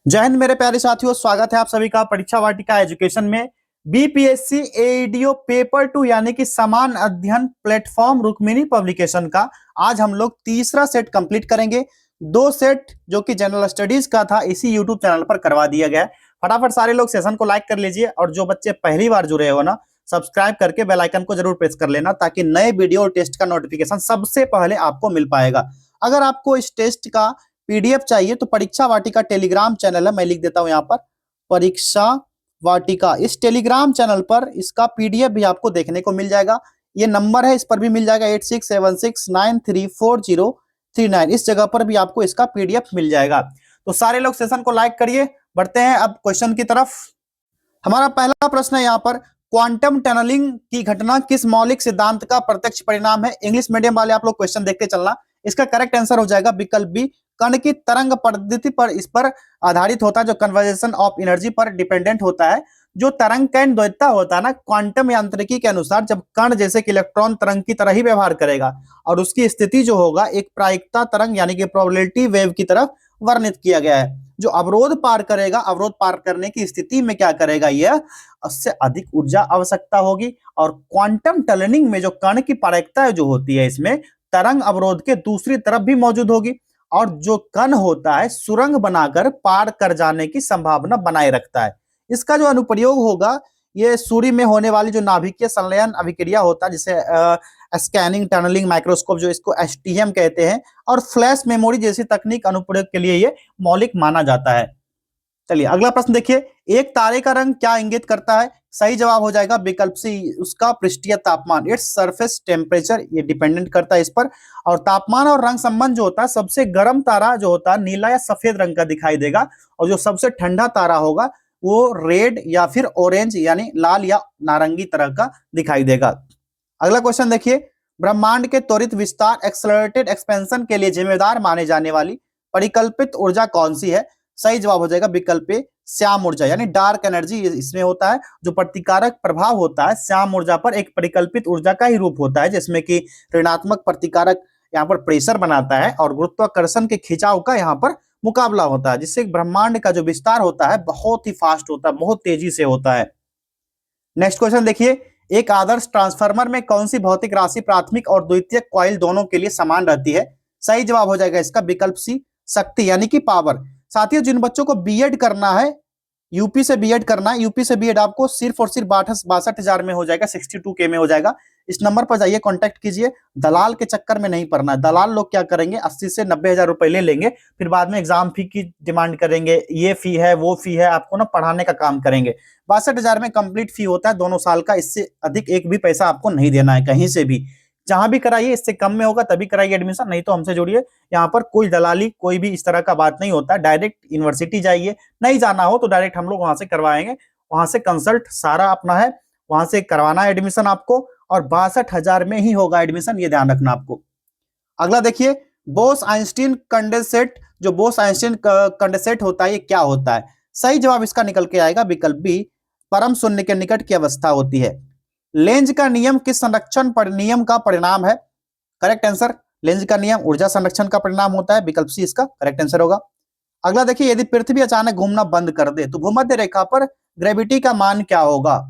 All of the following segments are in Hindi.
जय हिंद मेरे प्यारे साथियों, स्वागत है आप सभी का परीक्षा वाटिका एजुकेशन में। बीपीएससी एईडीओ पेपर 2 यानी कि समान अध्ययन प्लेटफॉर्म रुक्मिणी पब्लिकेशन का आज हम लोग तीसरा सेट कंप्लीट करेंगे। दो सेट जो कि जनरल स्टडीज का था इसी यूट्यूब चैनल पर करवा दिया गया है। फटाफट सारे लोग सेशन को लाइक कर लीजिए और जो बच्चे पहली बार जुड़े हो ना, सब्सक्राइब करके बेल आइकन को जरूर प्रेस कर लेना ताकि नए वीडियो और टेस्ट का नोटिफिकेशन सबसे पहले आपको मिल पाएगा। अगर आपको इस टेस्ट का पीडीएफ चाहिए तो परीक्षा वाटिका टेलीग्राम चैनल है, मैं लिख देता हूं यहां पर परीक्षा वाटिका। इस टेलीग्राम चैनल पर इसका पीडीएफ भी आपको देखने को मिल जाएगा। ये नंबर है, इस पर भी मिल जाएगा 8676934039। इस जगह पर भी आपको इसका पीडीएफ मिल जाएगा। तो सारे लोग सेशन को लाइक करिए। बढ़ते हैं अब क्वेश्चन की तरफ। हमारा पहला प्रश्न है यहाँ पर, क्वांटम टनलिंग की घटना किस मौलिक सिद्धांत का प्रत्यक्ष परिणाम है? इंग्लिश मीडियम वाले आप लोग क्वेश्चन देखते चलना। इसका करेक्ट आंसर हो जाएगा विकल्प बी, कण की तरंग पद्धति पर इस पर आधारित होता है, जो कन्वर्जेशन ऑफ एनर्जी पर डिपेंडेंट होता है। जो तरंग का द्वैतता होता है ना, क्वांटम यांत्रिकी के अनुसार जब कण जैसे कि इलेक्ट्रॉन तरंग की तरह ही व्यवहार करेगा और उसकी स्थिति जो होगा एक प्रायिकता तरंग यानी कि प्रोबेबिलिटी वेव की तरफ वर्णित किया गया है। जो अवरोध पार करेगा, अवरोध पार करने की स्थिति में क्या करेगा, यह उससे अधिक ऊर्जा आवश्यकता होगी। और क्वांटम टनलिंग में जो कण की प्रायिकता जो होती है, इसमें तरंग अवरोध के दूसरी तरफ भी मौजूद होगी और जो कण होता है सुरंग बनाकर पार कर जाने की संभावना बनाए रखता है। इसका जो अनुप्रयोग होगा ये सूर्य में होने वाली जो नाभिकीय संलयन अभिक्रिया होता है, जिसे स्कैनिंग टनलिंग माइक्रोस्कोप जो इसको एसटीएम कहते हैं, और फ्लैश मेमोरी जैसी तकनीक अनुप्रयोग के लिए ये मौलिक माना जाता है। चलिए अगला प्रश्न देखिए, एक तारे का रंग क्या इंगित करता है? सही जवाब हो जाएगा विकल्प सी, उसका पृष्ठीय तापमान, इट्स सरफेस टेम्परेचर, ये डिपेंडेंट करता है इस पर। और तापमान और रंग संबंध जो होता है, सबसे गर्म तारा जो होता है नीला या सफेद रंग का दिखाई देगा और जो सबसे ठंडा तारा होगा वो रेड या फिर ऑरेंज यानी लाल या नारंगी तरह का दिखाई देगा। अगला क्वेश्चन देखिए, ब्रह्मांड के त्वरित विस्तार एक्सेलरेटेड एक्सपेंशन के लिए जिम्मेदार माने जाने वाली परिकल्पित ऊर्जा कौन सी है? सही जवाब हो जाएगा विकल्प ए, श्याम ऊर्जा यानी डार्क एनर्जी इसमें होता है। जो प्रतिकारक प्रभाव होता है श्याम ऊर्जा पर एक परिकल्पित ऊर्जा का ही रूप होता है, जिसमें कि ऋणात्मक प्रतिकारक यहाँ पर प्रेशर बनाता है और गुरुत्वाकर्षण के खिंचाव का यहाँ पर मुकाबला होता है, जिससे ब्रह्मांड का जो विस्तार होता है बहुत ही फास्ट होता है, बहुत तेजी से होता है। नेक्स्ट क्वेश्चन देखिए, एक आदर्श ट्रांसफार्मर में कौन सी भौतिक राशि प्राथमिक और द्वितीयक कॉइल दोनों के लिए समान रहती है? सही जवाब हो जाएगा इसका विकल्प सी, शक्ति यानी कि पावर। साथियों, जिन बच्चों को बीएड करना है, यूपी से बीएड करना है, यूपी से बीएड आपको सिर्फ और सिर्फ 62,000 में हो जाएगा, 62K में हो जाएगा। इस नंबर पर जाइए, कांटेक्ट कीजिए। दलाल के चक्कर में नहीं पड़ना है। दलाल लोग क्या करेंगे, 80 से 90,000 रुपए ले लेंगे, फिर बाद में एग्जाम फी की डिमांड करेंगे, ये फी है वो फी है, आपको ना पढ़ाने का काम करेंगे। 62,000 में कंप्लीट फी होता है 2 साल का, इससे अधिक एक भी पैसा आपको नहीं देना है कहीं से भी। जहां भी कराइए, इससे कम में होगा तभी कराइए एडमिशन, नहीं तो हमसे जुड़िए। यहाँ पर कोई दलाली कोई भी इस तरह का बात नहीं होता, डायरेक्ट यूनिवर्सिटी जाइए। नहीं जाना हो तो डायरेक्ट हम लोग वहां से करवाएंगे, वहां से कंसल्ट सारा अपना है, वहां से करवाना है एडमिशन आपको, और 62,000 में ही होगा एडमिशन, ये ध्यान रखना आपको। अगला देखिए, बोस आइंस्टीन कंडेंसेट, जो बोस आइंस्टीन कंडेंसेट होता है ये क्या होता है? सही जवाब इसका निकल के आएगा विकल्प बी, परम शून्य के निकट की अवस्था होती है। लेंज का नियम किस संरक्षण पर नियम का परिणाम है? करेक्ट आंसर, लेंज का नियम ऊर्जा संरक्षण का परिणाम होता है, विकल्प सी इसका करेक्ट आंसर होगा। अगला देखिए, यदि पृथ्वी अचानक घूमना बंद कर दे तो भूमध्य रेखा पर ग्रेविटी का मान क्या होगा?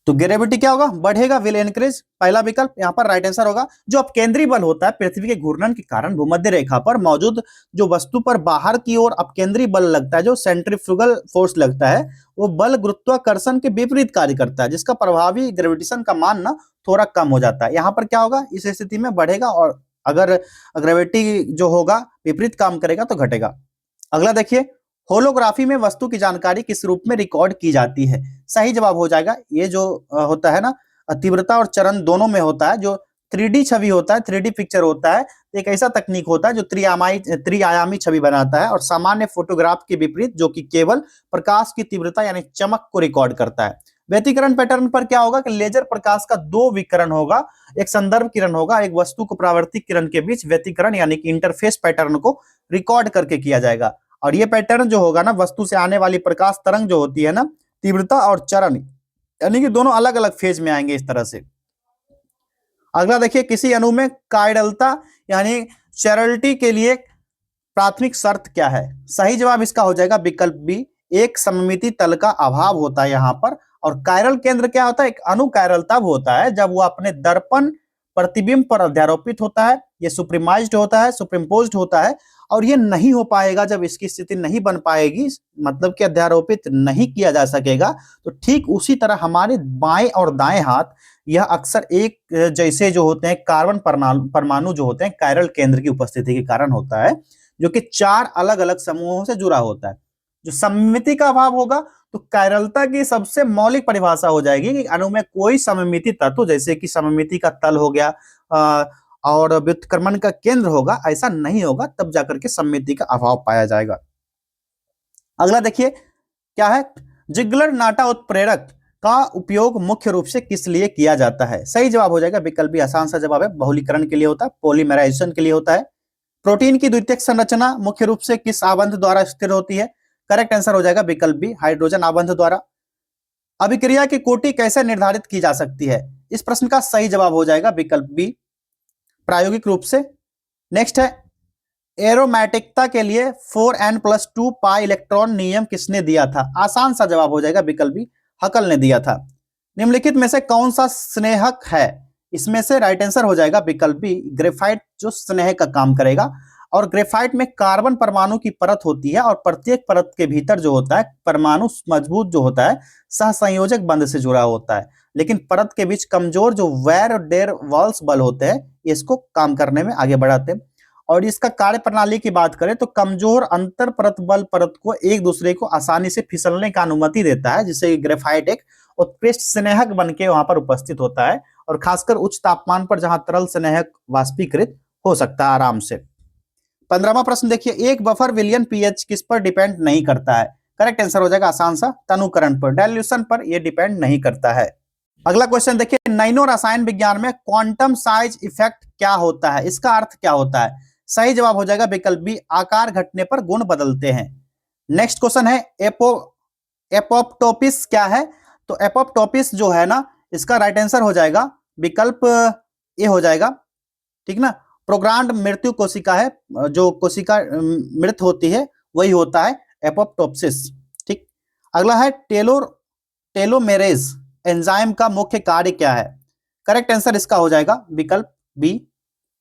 तो ग्रेविटी क्या होगा, बढ़ेगा, विल इंक्रीज, पहला विकल्प यहाँ पर राइट आंसर होगा। जो अपकेंद्री बल होता है पृथ्वी के घूर्णन के कारण भूमध्य रेखा पर मौजूद जो वस्तु पर बाहर की ओर अपकेंद्री बल लगता है, जो सेंट्रीफ्यूगल फोर्स लगता है, वो बल गुरुत्वाकर्षण के विपरीत कार्य करता है, जिसका प्रभावी ग्रेविटेशन का मान ना थोड़ा कम हो जाता है। यहाँ पर क्या होगा, इस स्थिति में बढ़ेगा, और अगर ग्रेविटी जो होगा विपरीत काम करेगा तो घटेगा। अगला देखिए, होलोग्राफी में वस्तु की जानकारी किस रूप में रिकॉर्ड की जाती है? सही जवाब हो जाएगा, ये जो होता है ना, तीव्रता और चरण दोनों में होता है। जो 3D छवि होता है, 3D पिक्चर होता है, एक ऐसा तकनीक होता है जो त्रिआयामी छवि बनाता है और सामान्य फोटोग्राफ के विपरीत, जो कि केवल प्रकाश की तीव्रता यानी चमक को रिकॉर्ड करता है। व्यतिकरण पैटर्न पर क्या होगा कि लेजर प्रकाश का दो विकिरण होगा, एक संदर्भ किरण होगा, एक वस्तु को परावर्तित किरण के बीच व्यतिकरण यानी कि इंटरफेस पैटर्न को रिकॉर्ड करके किया जाएगा। और ये पैटर्न जो होगा ना, वस्तु से आने वाली प्रकाश तरंग जो होती है ना, तीव्रता और चरण यानी कि दोनों अलग अलग फेज में आएंगे इस तरह से। अगला देखिए, किसी अणु में कायरलता यानी चैरलिटी के लिए प्राथमिक शर्त क्या है? सही जवाब इसका हो जाएगा विकल्प बी, एक सममिति तल का अभाव होता है यहाँ पर। और कायरल केंद्र क्या होता है? एक अनुकायरल तब होता है जब वो अपने दर्पण प्रतिबिंब पर अध्यारोपित होता है, ये सुप्रीमाइज्ड होता है, सुप्रीमपोज्ड होता है। और ये नहीं हो पाएगा जब इसकी स्थिति नहीं बन पाएगी, मतलब कि अध्यारोपित नहीं किया जा सकेगा। तो ठीक उसी तरह हमारे बाएं और दाएं हाथ यह अक्सर एक जैसे जो होते हैं, कार्बन परमाणु जो होते हैं कायरल केंद्र की उपस्थिति के कारण होता है, जो कि 4 अलग अलग समूहों से जुड़ा होता है। जो सममिति का अभाव होगा तो कायरलता की सबसे मौलिक परिभाषा हो जाएगी कि अणु में कोई सममिति तत्व, जैसे कि सममिति का तल हो गया और व्युत्क्रमण का केंद्र होगा, ऐसा नहीं होगा, तब जाकर के सममिति का अभाव पाया जाएगा। अगला देखिए क्या है? जिग्लर नाटा उत्प्रेरक का उपयोग मुख्य रूप से किस लिए किया जाता है? सही जवाब हो जाएगा विकल्प बी, आसान सा जवाब है, बहुलीकरण के लिए होता है, पॉलीमराइजेशन के लिए होता है। प्रोटीन की द्वितीयक संरचना मुख्य रूप से किस आबंध द्वारा स्थिर होती है? करेक्ट आंसर हो जाएगा विकल्प बी, हाइड्रोजन आबंध द्वारा। अभिक्रिया की कोटि कैसे निर्धारित की जा सकती है? इस प्रश्न का सही जवाब हो जाएगा विकल्प बी, प्रायोगिक रूप से। नेक्स्ट है, एरोमेटिकता के लिए 4n+2 पाई इलेक्ट्रॉन नियम किसने दिया था? आसान सा जवाब हो जाएगा विकल्प बी, हकल ने दिया था। निम्नलिखित में से कौन सा स्नेहक है? इसमें से राइट आंसर हो जाएगा विकल्प बी, ग्रेफाइट जो स्नेहक का काम करेगा। और ग्रेफाइट में कार्बन परमाणु की परत होती है और प्रत्येक परत के भीतर जो होता है परमाणु मजबूत जो होता है सहसंयोजक बंध से जुड़ा होता है, लेकिन परत के बीच कमजोर जो वैर और डेर वॉल्स बल होते हैं इसको काम करने में आगे बढ़ाते हैं। और इसका कार्य प्रणाली की बात करें तो कमजोर अंतर परत बल परत को एक दूसरे को आसानी से फिसलने का अनुमति देता है, जिससे ग्रेफाइट एक उत्कृष्ट स्नेहक बन के वहां पर उपस्थित होता है, और खासकर उच्च तापमान पर जहां तरल स्नेहक वाष्पीकृत हो सकता है आराम से। 15वां प्रश्न देखिए, एक बफर विलयन पीएच किस पर डिपेंड नहीं करता है? करेक्ट आंसर हो जाएगा आसान सा, तनुकरण पर, डाइल्यूशन पर यह डिपेंड नहीं करता है। अगला क्वेश्चन देखिए, नैनो रसायन विज्ञान में क्वांटम साइज इफेक्ट क्या होता है? इसका अर्थ क्या होता है? सही जवाब हो जाएगा विकल्प बी, आकार घटने पर गुण बदलते हैं। नेक्स्ट क्वेश्चन है, एपोप्टोसिस क्या है? तो एपोप्टोसिस जो है ना, इसका राइट आंसर हो जाएगा विकल्प ए हो जाएगा, ठीक ना। प्रोग्राम्ड मृत्यु कोशिका है, जो कोशिका मृत होती है वही होता है एपोप्टोसिस, ठीक। अगला है, टेलोमेरेज एंजाइम का मुख्य कार्य क्या है? करेक्ट आंसर इसका हो जाएगा विकल्प बी,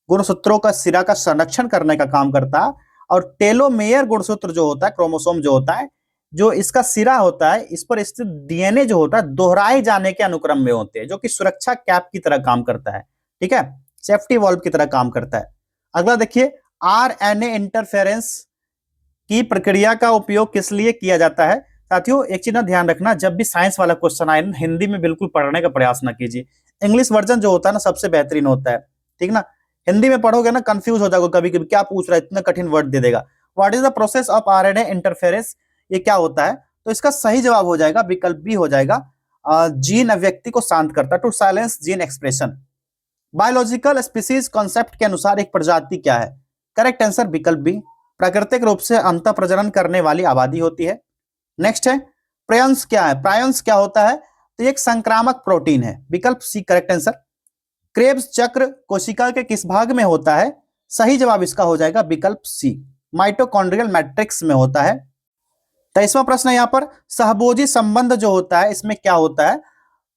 गुणसूत्रों का सिरा का संरक्षण करने का काम करता है। और टेलोमेयर गुणसूत्र जो होता है, क्रोमोसोम जो होता है, जो इसका सिरा होता है, इस पर स्थित डीएनए जो होता है दोहराए जाने के अनुक्रम में होते हैं, जो कि सुरक्षा कैप की तरह काम करता है, ठीक है, सेफ्टी वॉल्व की तरह काम करता है। अगला देखिए, आरएनए इंटरफेरेंस की प्रक्रिया का उपयोग किस लिए किया जाता है? साथियों एक चीज ना ध्यान रखना, जब भी साइंस वाला क्वेश्चन आए ना, हिंदी में बिल्कुल पढ़ने का प्रयास ना कीजिए। इंग्लिश वर्जन जो होता है ना सबसे बेहतरीन होता है, ठीक ना। हिंदी में पढ़ोगे ना कंफ्यूज हो जाओगे, कभी कभी क्या पूछ रहा है, इतना कठिन वर्ड दे देगा। What is the process of RNA interference, ये क्या होता है? तो इसका सही जवाब हो जाएगा विकल्प बी हो जाएगा, जीन अभिव्यक्ति को शांत करता है, to silence gene expression. Biological species concept के अनुसार एक प्रजाति क्या है? करेक्ट आंसर विकल्प बी, प्राकृतिक रूप से अंतः प्रजनन करने वाली आबादी होती है। नेक्स्ट है, प्रायंस क्या है? प्रायंस क्या होता है? तो एक संक्रामक प्रोटीन है, विकल्प सी करेक्ट आंसर। क्रेब्स चक्र कोशिका के किस भाग में होता है? सही जवाब इसका हो जाएगा विकल्प सी, माइटोकॉन्ड्रियल मैट्रिक्स में होता है। 23वां प्रश्न है यहाँ पर, सहभोजी संबंध जो होता है इसमें क्या होता है?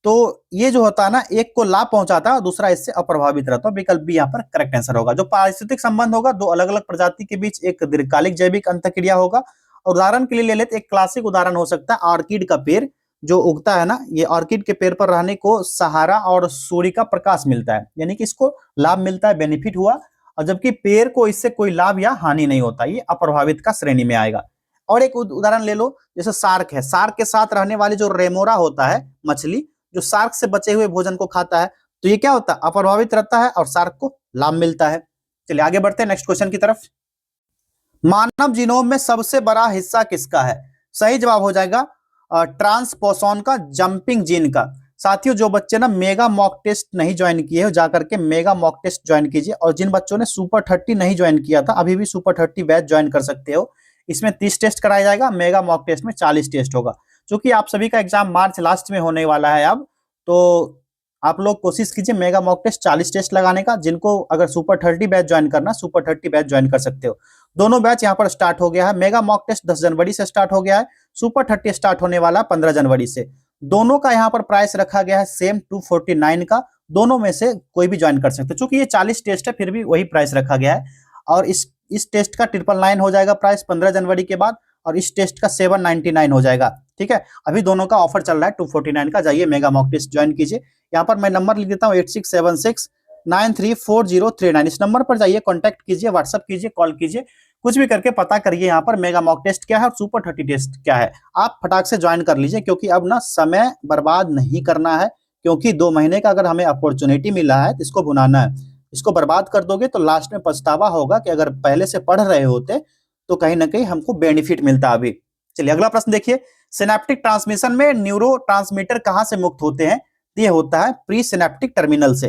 तो ये जो होता है ना, एक को लाभ पहुंचाता है और दूसरा इससे अप्रभावित रहता है, विकल्प बी यहाँ पर करेक्ट आंसर होगा। जो पारिस्थितिक संबंध होगा, दो अलग अलग प्रजाति के बीच एक दीर्घकालिक जैविक अंतःक्रिया होगा। उदाहरण के लिए ले लेते, एक क्लासिक उदाहरण हो सकता है ऑर्किड का पेड़ जो उगता है ना, ये ऑर्किड के पेड़ पर रहने को सहारा और सूर्य का प्रकाश मिलता है, यानी कि इसको लाभ मिलता है, बेनिफिट हुआ, और जबकि पेड़ को इससे कोई लाभ या हानि नहीं होता, ये अप्रभावित का श्रेणी में आएगा। और एक उदाहरण ले लो, जैसे शार्क है, शार्क के साथ रहने वाली जो रेमोरा होता है मछली, जो शार्क से बचे हुए भोजन को खाता है, तो ये क्या होता है? अप्रभावित रहता है और शार्क को लाभ मिलता है। चलिए आगे बढ़ते हैं नेक्स्ट क्वेश्चन की तरफ। मानव जीनोम में सबसे बड़ा हिस्सा किसका है? सही जवाब हो जाएगा ट्रांसपोसॉन का, जंपिंग जीन का। साथियों जो बच्चे ना मेगा मॉक टेस्ट नहीं ज्वाइन किए हो, जाकर के मेगा मॉक टेस्ट ज्वाइन कीजिए। और जिन बच्चों ने सुपर 30 नहीं ज्वाइन किया था, अभी भी सुपर 30 बैच ज्वाइन कर सकते हो। इसमें 30 टेस्ट कराया जाएगा, मेगा मॉक टेस्ट में 40 टेस्ट होगा। क्योंकि आप सभी का एग्जाम मार्च लास्ट में होने वाला है अब, तो आप लोग कोशिश कीजिए मेगा मॉक टेस्ट 40 टेस्ट लगाने का। जिनको अगर सुपर 30 बैच ज्वाइन करना, सुपर 30 बैच ज्वाइन कर सकते हो। दोनों बैच यहाँ पर स्टार्ट हो गया है। मेगा मॉक टेस्ट 10 जनवरी से स्टार्ट हो गया है, सुपर 30 स्टार्ट होने वाला 15 जनवरी से। दोनों का यहाँ पर प्राइस रखा गया है सेम 249 का। दोनों में से कोई भी ज्वाइन कर सकते हो। चूंकि ये 40 टेस्ट है फिर भी वही प्राइस रखा गया है। और इस टेस्ट का 999 हो जाएगा प्राइस 15 जनवरी के बाद, और इस टेस्ट का 799 हो जाएगा। ठीक है, अभी दोनों का ऑफर चल रहा है 249 का। जाइए मेगा मॉक टेस्ट ज्वाइन कीजिए। यहाँ पर मैं नंबर लिख देता हूँ 8676934039। इस नंबर पर जाइए, कॉन्टैक्ट कीजिए, व्हाट्सअप कीजिए, कॉल कीजिए, कुछ भी करके पता करिए यहाँ पर मेगा मॉक टेस्ट क्या है और सुपर 30 टेस्ट क्या है। आप फटाक से ज्वाइन कर लीजिए, क्योंकि अब ना समय बर्बाद नहीं करना है। क्योंकि 2 महीने का अगर हमें अपॉर्चुनिटी मिला है तो इसको भुनाना है। इसको बर्बाद कर दोगे तो लास्ट में पछतावा होगा कि अगर पहले से पढ़ रहे होते तो कहीं ना कहीं हमको बेनिफिट मिलता अभी। चलिए अगला प्रश्न देखिए, सिनेप्टिक ट्रांसमिशन में न्यूरो ट्रांसमीटर कहां से मुक्त होते हैं? ये होता है प्री सिनेप्टिक टर्मिनल से।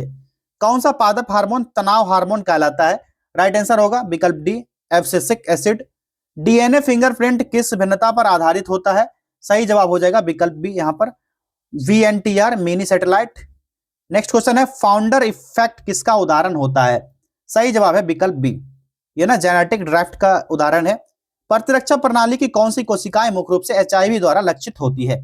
कौन सा पादप हार्मोन तनाव हार्मोन कहलाता है? राइट आंसर होगा विकल्प D, abscisic acid. DNA fingerprint किस भिन्नता पर आधारित होता है? सही जवाब हो जाएगा विकल्प बी, यहां पर VNTR mini satellite. Next question है, फाउंडर इफेक्ट किसका उदाहरण होता है? सही जवाब है विकल्प बी, ये ना जेनेटिक ड्राफ्ट का उदाहरण है। प्रतिरक्षा प्रणाली की कौन सी कोशिकाएं मुख्य रूप से HIV द्वारा लक्षित होती है?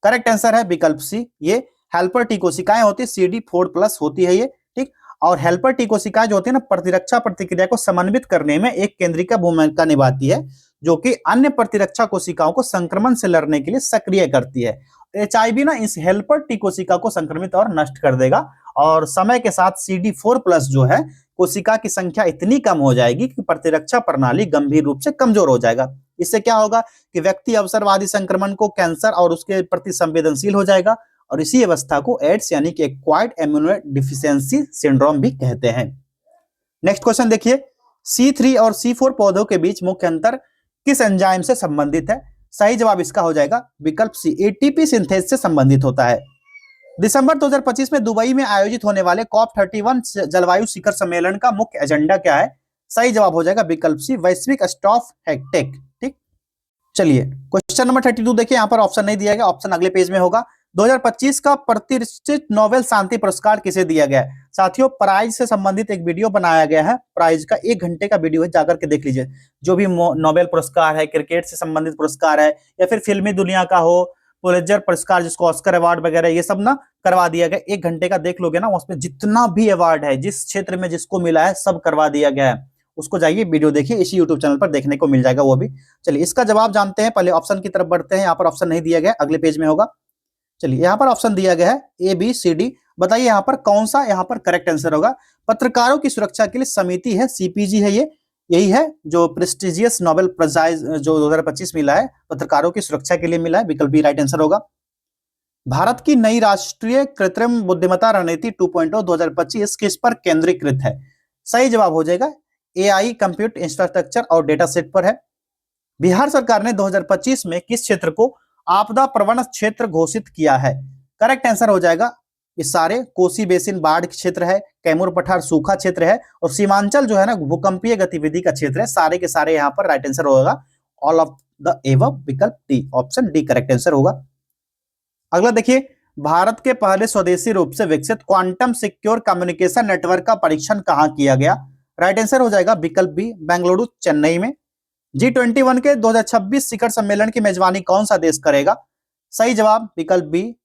करेक्ट आंसर है विकल्प सी, ये हेल्पर टी कोशिकाएं होती है, CD4+ होती है ये। ठीक, और हेल्पर टी कोशिकाएं जो होती है ना, प्रतिरक्षा प्रतिक्रिया को समन्वित करने में एक केंद्रिका भूमिका निभाती है, जो कि अन्य प्रतिरक्षा कोशिकाओं को संक्रमण से लड़ने के लिए सक्रिय करती है। HIV ना इस हेल्पर टी कोशिका को संक्रमित और नष्ट कर देगा, और समय के साथ CD4+ जो है कोशिका की संख्या इतनी कम हो जाएगी कि प्रतिरक्षा प्रणाली गंभीर रूप से कमजोर हो जाएगा। इससे क्या होगा कि व्यक्ति अवसरवादी संक्रमण को, कैंसर और उसके प्रति संवेदनशील हो जाएगा, और इसी अवस्था को एड्स यानी कि एक्वायर्ड इम्यूनोडेफिशिएंसी सिंड्रोम भी कहते हैं। नेक्स्ट क्वेश्चन देखिए, C3 और C4 पौधों के बीच मुख्य अंतर किस एंजाइम से संबंधित है? सही जवाब इसका हो जाएगा विकल्प सी, ATP सिंथेज से संबंधित होता है। दिसंबर 2025 में दुबई में आयोजित होने वाले COP31 जलवायु शिखर सम्मेलन का मुख्य एजेंडा क्या है? सही जवाब हो जाएगा विकल्प सी, वैश्विक स्टॉप टेक। ठीक, चलिए क्वेश्चन नंबर 32 देखिए, यहाँ पर ऑप्शन नहीं दिया गया, ऑप्शन अगले पेज में होगा। 2025 का प्रतिष्ठित नोबेल शांति पुरस्कार किसे दिया गया है? साथियों, प्राइज से संबंधित एक वीडियो बनाया गया है, प्राइज का 1 घंटे का वीडियो है, जाकर के देख लीजिए। जो भी नोबेल पुरस्कार है, क्रिकेट से संबंधित पुरस्कार है, या फिर फिल्मी दुनिया का हो, पुलित्जर पुरस्कार जिसको ऑस्कर अवार्ड वगैरह, ये सब ना करवा दिया गया। 1 घंटे का देख लोगे ना, उसमें जितना भी अवार्ड है, जिस क्षेत्र में जिसको मिला है, सब करवा दिया गया है। उसको जाइए वीडियो देखिए, इसी यूट्यूब चैनल पर देखने को मिल जाएगा वो भी। चलिए इसका जवाब जानते हैं, पहले ऑप्शन की तरफ बढ़ते हैं। यहाँ पर ऑप्शन नहीं दिया गया, अगले पेज में होगा। चलिए यहाँ पर ऑप्शन दिया गया है ABCD। बताइए यहाँ पर कौन सा यहाँ पर करेक्ट आंसर होगा? पत्रकारों की सुरक्षा के लिए समिति है, CPG है ये, यही है जो प्रेस्टिजियस नोबेल प्राइज जो 2025 मिला है, पत्रकारों की सुरक्षा के लिए मिला है। विकल्प बी राइट आंसर होगा। भारत की नई राष्ट्रीय कृत्रिम बुद्धिमत्ता रणनीति 2.0 2025 किस पर केंद्रीकृत है? सही जवाब हो जाएगा AI कंप्यूट इंफ्रास्ट्रक्चर और डेटा सेट पर है। बिहार सरकार ने 2025 में किस क्षेत्र को आपदा प्रवण क्षेत्र घोषित किया है? करेक्ट आंसर हो जाएगा ये सारे, कोसी बेसिन बाढ़ क्षेत्र है, कैमूर पठार सूखा क्षेत्र है, और सीमांचल जो है ना भूकंपीय गतिविधि का क्षेत्र है। सारे के सारे यहाँ पर राइट आंसर होगा ऑल ऑफ द एबव, विकल्प D, option D correct answer होगा। अगला देखिए, भारत के पहले स्वदेशी रूप से विकसित क्वांटम सिक्योर कम्युनिकेशन नेटवर्क का परीक्षण कहां किया गया? राइट आंसर हो जाएगा विकल्प बी, बेंगलुरु चेन्नई में। G21 के 2026 शिखर सम्मेलन की मेजबानी कौन सा देश करेगा? सही जवाब विकल्प बी,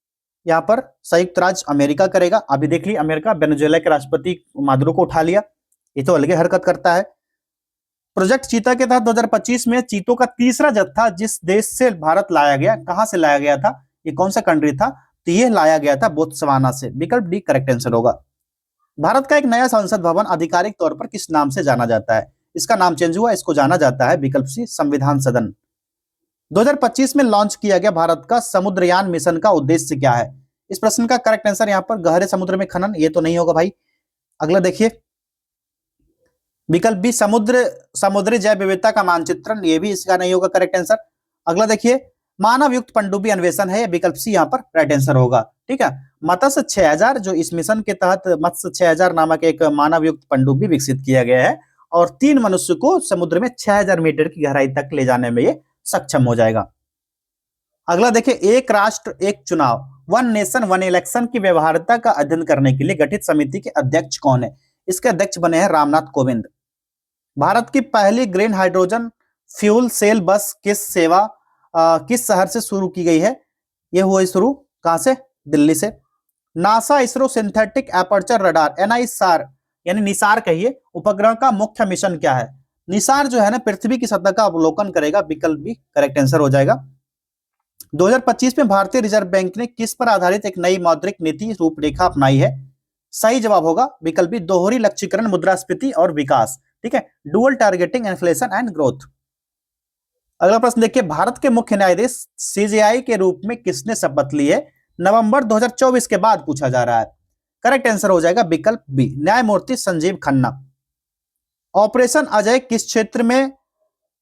यहाँ पर संयुक्त राज्य अमेरिका करेगा। अभी देख ली अमेरिका वेनेजुएला के राष्ट्रपति मादुरो को उठा लिया, ये तो अलग हरकत करता है। प्रोजेक्ट चीता के तहत 2025 में चीतों का तीसरा जत्था जिस देश से भारत लाया गया, कहां से लाया गया था, ये कौन सा कंट्री था? तो ये लाया गया था बोत्सवाना से। विकल्प डी करेक्ट आंसर होगा। भारत का एक नया संसद भवन आधिकारिक तौर पर किस नाम से जाना जाता है? इसका नाम चेंज हुआ, इसको जाना जाता है विकल्प सी, संविधान सदन। 2025 में लॉन्च किया गया भारत का समुद्रयान मिशन का उद्देश्य क्या है? इस प्रश्न का करेक्ट आंसर यहाँ पर गहरे समुद्र में खनन, ये तो नहीं होगा भाई। अगला देखिए, विकल्प बी, समुद्री जैव विविधता का मानचित्रण, ये भी इसका नहीं होगा करेक्ट आंसर। अगला देखिए, मानव युक्त पनडुब्बी अन्वेषण है, विकल्प सी यहाँ पर राइट आंसर होगा। ठीक है, मत्स्य 6000 जो इस मिशन के तहत मत्स्य 6000 नामक एक मानव युक्त पनडुब्बी विकसित किया गया है, और 3 मनुष्य को समुद्र में 6000 मीटर की गहराई तक ले जाने में ये सक्षम हो जाएगा। अगला देखिए, एक राष्ट्र एक चुनाव वन नेशन वन इलेक्शन की व्यवहार्यता का अध्ययन करने के लिए गठित समिति के अध्यक्ष कौन है? इसके अध्यक्ष बने हैं रामनाथ कोविंद। भारत की पहली ग्रीन हाइड्रोजन फ्यूल सेल बस किस शहर से शुरू की गई है? ये हुई शुरू कहां से? दिल्ली से। NASA ISRO synthetic aperture radar NISAR यानी निसार कहिए उपग्रह का मुख्य मिशन क्या है? निसार जो है ना पृथ्वी की सतह का अवलोकन करेगा। विकल्प बी करेक्ट आंसर हो जाएगा। 2025 में भारतीय रिजर्व बैंक ने किस पर आधारित एक नई मौद्रिक नीति रूपरेखा अपनाई है? सही जवाब होगा विकल्प बी दोहरी लक्ष्यीकरण, मुद्रास्फीति और विकास। ठीक है, dual targeting, inflation and growth. अगला प्रश्न देखिए, भारत के मुख्य न्यायाधीश CJI के रूप में किसने शपथ ली है? नवंबर 2024 के बाद पूछा जा रहा है। करेक्ट आंसर हो जाएगा विकल्प बी न्यायमूर्ति संजीव खन्ना। ऑपरेशन अजय किस क्षेत्र में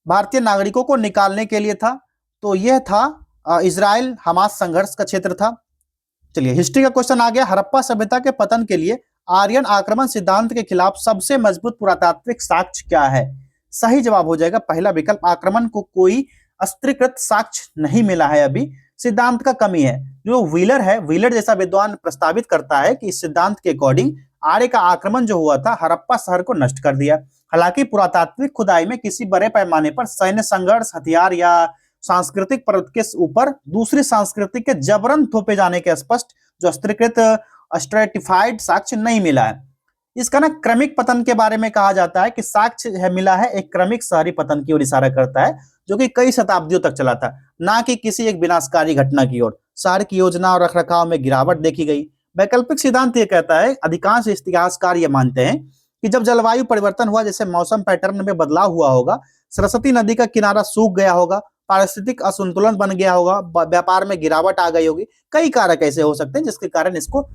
भारतीय नागरिकों को निकालने के लिए था? तो यह था इजराइल हमास संघर्ष का क्षेत्र था। चलिए हिस्ट्री का क्वेश्चन आ गया। हड़प्पा सभ्यता के पतन के लिए आर्यन आक्रमण सिद्धांत के खिलाफ सबसे मजबूत पुरातात्विक साक्ष्य क्या है? सही जवाब हो जाएगा पहला विकल्प आक्रमण को कोई अस्त्रीकृत साक्ष्य नहीं मिला है, अभी सिद्धांत का कमी है। जो व्हीलर जैसा विद्वान प्रस्तावित करता है कि इस सिद्धांत के अकॉर्डिंग आर्य का आक्रमण जो हुआ था हड़प्पा शहर को नष्ट कर दिया। हालांकि पुरातात्विक खुदाई में किसी बड़े पैमाने पर सैन्य संघर्ष, हथियार या सांस्कृतिक परत के ऊपर दूसरी संस्कृति के जबरन थोपे जाने के स्पष्ट जो अस्त्रीकृत स्ट्रेटिफाइड साक्ष्य नहीं मिला है। इसका ना क्रमिक पतन के बारे में कहा जाता है कि साक्ष्य है मिला है एक क्रमिक शहरी पतन की ओर इशारा करता है जो कि कई शताब्दियों तक चला था, ना कि किसी एक विनाशकारी घटना की ओर। शहर की योजना और रखरखाव में गिरावट देखी गई। वैकल्पिक सिद्धांत ये कहता है, अधिकांश इतिहासकार ये मानते हैं कि जब जलवायु परिवर्तन हुआ, जैसे मौसम पैटर्न में बदलाव हुआ होगा, सरस्वती नदी का किनारा सूख गया होगा, पारिस्थितिक असंतुलन बन गया होगा, व्यापार में गिरावट आ गई होगी, कई कारक ऐसे हो सकते हैं जिसके कारण इसको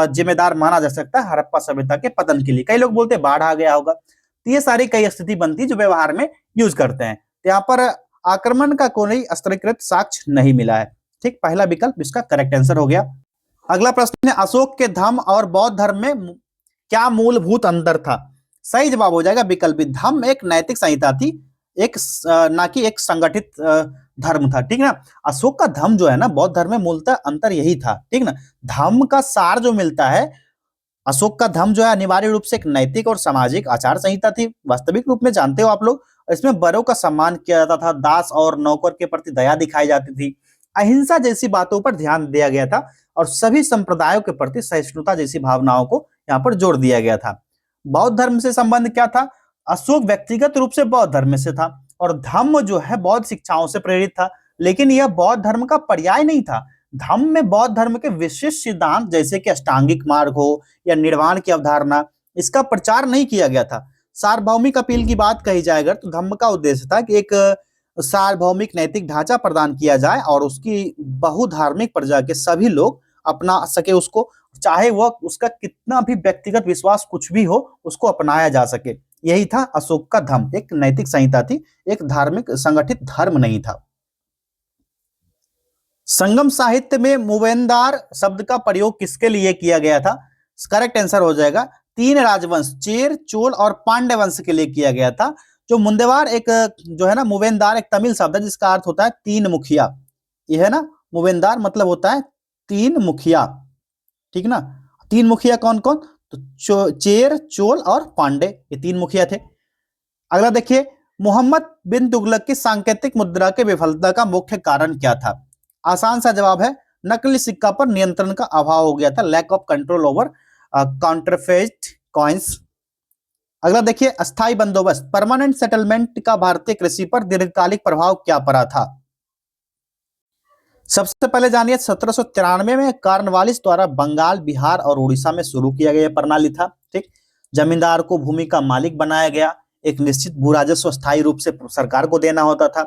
जिम्मेदार माना जा सकता है हड़प्पा सभ्यता के पतन के लिए। कई लोग बोलते हैं बाढ़ आ गया होगा। तो ये सारी कई स्थिति बनती है जो व्यवहार में यूज करते हैं। तो यहाँ पर आक्रमण का कोई अस्त्रीकृत साक्ष्य नहीं मिला है। ठीक, पहला विकल्प इसका करेक्ट आंसर हो गया। अगला प्रश्न है, अशोक के धम्म और बौद्ध धर्म में क्या मूलभूत अंतर था? सही जवाब हो जाएगा विकल्प बी धम्म एक नैतिक संहिता थी, एक ना कि एक संगठित धर्म था। ठीक ना, अशोक का धम्म जो है ना बौद्ध धर्म में मूलतः अंतर यही था। ठीक ना, धम्म का सार जो मिलता है, अशोक का धम्म जो है अनिवार्य रूप से एक नैतिक और सामाजिक आचार संहिता थी। वास्तविक रूप में जानते हो आप लोग, इसमें बड़ों का सम्मान किया जाता था, दास और नौकर के प्रति दया दिखाई जाती थी, अहिंसा जैसी बातों पर ध्यान दिया गया था और सभी संप्रदायों के प्रति सहिष्णुता जैसी भावनाओं को यहाँ पर जोड़ दिया गया था। बौद्ध धर्म से संबंध क्या था? अशोक व्यक्तिगत रूप से बौद्ध धर्म से था और धम्म जो है बौद्ध शिक्षाओं से प्रेरित था, लेकिन यह बौद्ध धर्म का पर्याय नहीं था। धम्म में बौद्ध धर्म के विशिष्ट सिद्धांत जैसे कि अष्टांगिक मार्ग हो या निर्वाण की अवधारणा, इसका प्रचार नहीं किया गया था। सार्वभौमिक अपील की बात कही जाएगा तो धम्म का उद्देश्य था कि एक सार्वभौमिक नैतिक ढांचा प्रदान किया जाए और उसकी बहुधार्मिक प्रजा के सभी लोग अपना सके उसको, चाहे वह उसका कितना भी व्यक्तिगत विश्वास कुछ भी हो, उसको अपनाया जा सके। यही था अशोक का धम्म, एक नैतिक संहिता थी, एक धार्मिक संगठित धर्म नहीं था। संगम साहित्य में मूवेंदार शब्द का प्रयोग किसके लिए किया गया था? करेक्ट आंसर हो जाएगा तीन राजवंश चेर, चोल और पांड्य वंश के लिए किया गया था। जो मुंदेवार एक जो है ना मूवेंदार एक तमिल शब्द है जिसका अर्थ होता है तीन मुखिया। यह है ना मूवेंदार मतलब होता है तीन मुखिया। ठीक ना, तीन मुखिया कौन कौन? तो चेर, चोल और पांडे, ये तीन मुखिया थे। अगला देखिए, मोहम्मद बिन तुगलक की सांकेतिक मुद्रा के विफलता का मुख्य कारण क्या था? आसान सा जवाब है नकली सिक्का पर नियंत्रण का अभाव हो गया था, lack of control over counterfeit coins. अगला देखिए, अस्थायी बंदोबस्त परमानेंट सेटलमेंट का भारतीय कृषि पर दीर्घकालिक प्रभाव क्या पड़ा था? सबसे पहले जानिए 1793 में कार्नवालिस द्वारा बंगाल, बिहार और उड़ीसा में शुरू किया गया प्रणाली था। ठीक, जमींदार को भूमि का मालिक बनाया गया, एक निश्चित भू राजस्व स्थायी रूप से सरकार को देना होता था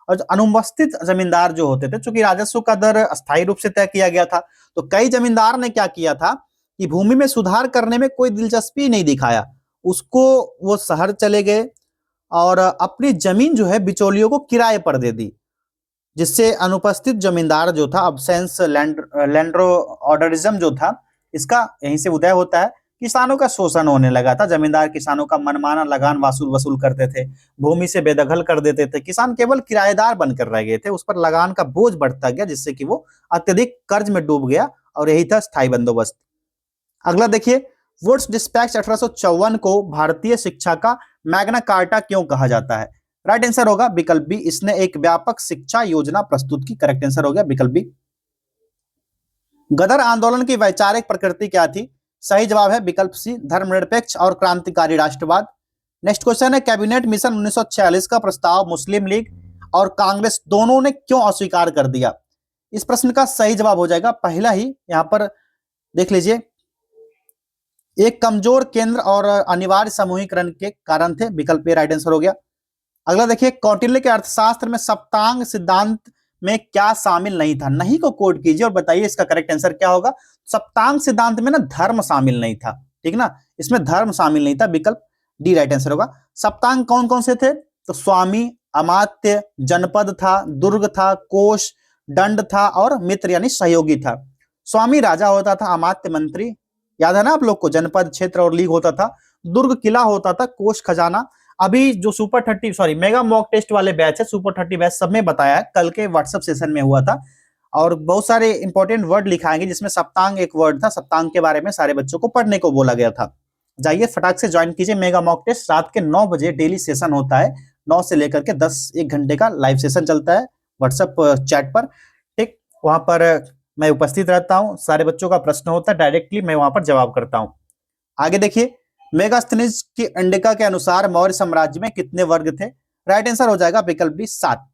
और अनुपस्थित जमींदार जो होते थे, चूंकि राजस्व का दर अस्थायी रूप से तय किया गया था, तो कई जमींदार ने क्या किया था कि भूमि में सुधार करने में कोई दिलचस्पी नहीं दिखाया, उसको वो शहर चले गए और अपनी जमीन जो है बिचौलियों को किराए पर दे दी, जिससे अनुपस्थित जमींदार जो था, अब्सेंस लैंड्रो ऑर्डरिज्म जो था, इसका यहीं से उदय होता है किसानों का शोषण होने लगा था। जमींदार किसानों का मनमाना लगान वसूल करते थे, भूमि से बेदखल कर देते थे। किसान केवल किराएदार बनकर रह गए थे, उस पर लगान का बोझ बढ़ता गया, जिससे कि वो अत्यधिक कर्ज में डूब गया, और यही था स्थायी बंदोबस्त। अगला देखिए, वुड्स डिस्पैच 1854 को भारतीय शिक्षा का मैग्ना कार्टा क्यों कहा जाता है? राइट आंसर होगा विकल्प बी, इसने एक व्यापक शिक्षा योजना प्रस्तुत की। करेक्ट आंसर हो गया विकल्प बी। गदर आंदोलन की वैचारिक प्रकृति क्या थी? सही जवाब है विकल्प सी, धर्मनिरपेक्ष और क्रांतिकारी राष्ट्रवाद। नेक्स्ट क्वेश्चन है, कैबिनेट मिशन 1946 का प्रस्ताव मुस्लिम लीग और कांग्रेस दोनों ने क्यों अस्वीकार कर दिया? इस प्रश्न का सही जवाब हो जाएगा पहला ही, यहां पर देख लीजिए, एक कमजोर केंद्र और अनिवार्य समूहीकरण के कारण थे। विकल्प ए राइट आंसर हो गया। अगला देखिए, कौटिल्य के अर्थशास्त्र में सप्तांग सिद्धांत में क्या शामिल नहीं था? नहीं को कोट कीजिए और बताइए इसका करेक्ट आंसर क्या होगा। सप्तांग सिद्धांत में ना धर्म शामिल नहीं था, ठीक ना, इसमें धर्म शामिल नहीं था। विकल्प डी राइट आंसर होगा। सप्तांग कौन कौन से थे? तो स्वामी, अमात्य, जनपद था, दुर्ग था, कोश, दंड था और मित्र यानी सहयोगी था। स्वामी राजा होता था, अमात्य मंत्री, याद है ना आप लोग को, जनपद क्षेत्र और लीग होता था, दुर्ग किला होता था, कोष खजाना। अभी जो super 30 sorry mega mock test वाले बैच है, सुपर 30 बैच, सब में बताया है, कल के व्हाट्सएप सेशन में हुआ था, और बहुत सारे इंपॉर्टेंट वर्ड लिखाएंगे जिसमें सप्तांग एक वर्ड था। सप्तांग के बारे में सारे बच्चों को पढ़ने को बोला गया था। जाइए फटाक से ज्वाइन कीजिए मेगा मॉक टेस्ट, रात के 9 बजे डेली सेशन होता है, 9 से लेकर के 10, 1 घंटे का लाइव सेशन चलता है व्हाट्सएप चैट पर, ठीक। वहां पर मैं उपस्थित रहता हूं, सारे बच्चों का प्रश्न होता है, डायरेक्टली मैं वहां पर जवाब करता हूं। आगे देखिए, मेगास्थनीज की अंडिका के अनुसार मौर्य साम्राज्य में कितने वर्ग थे? राइट आंसर हो जाएगा विकल्प बी 7।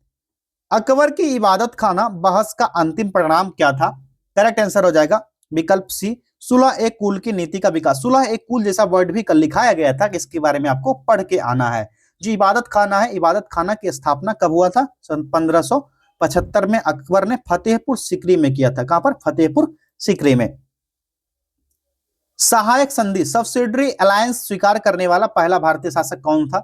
अकबर की इबादत खाना बहस का अंतिम परिणाम क्या था? करेक्ट आंसर हो जाएगा विकल्प सी, सुलह एक कुल की नीति का विकास। सुलह एक कुल जैसा वर्ड भी कल लिखाया गया था, इसके बारे में आपको पढ़ के आना है। जो इबादत खाना है, इबादत खाना की स्थापना कब हुआ था? सन 1575 में अकबर ने फतेहपुर सीकरी में किया था। कहां पर? फतेहपुर सीकरी में। सहायक संधि सब्सिडरी अलायंस स्वीकार करने वाला पहला भारतीय शासक कौन था?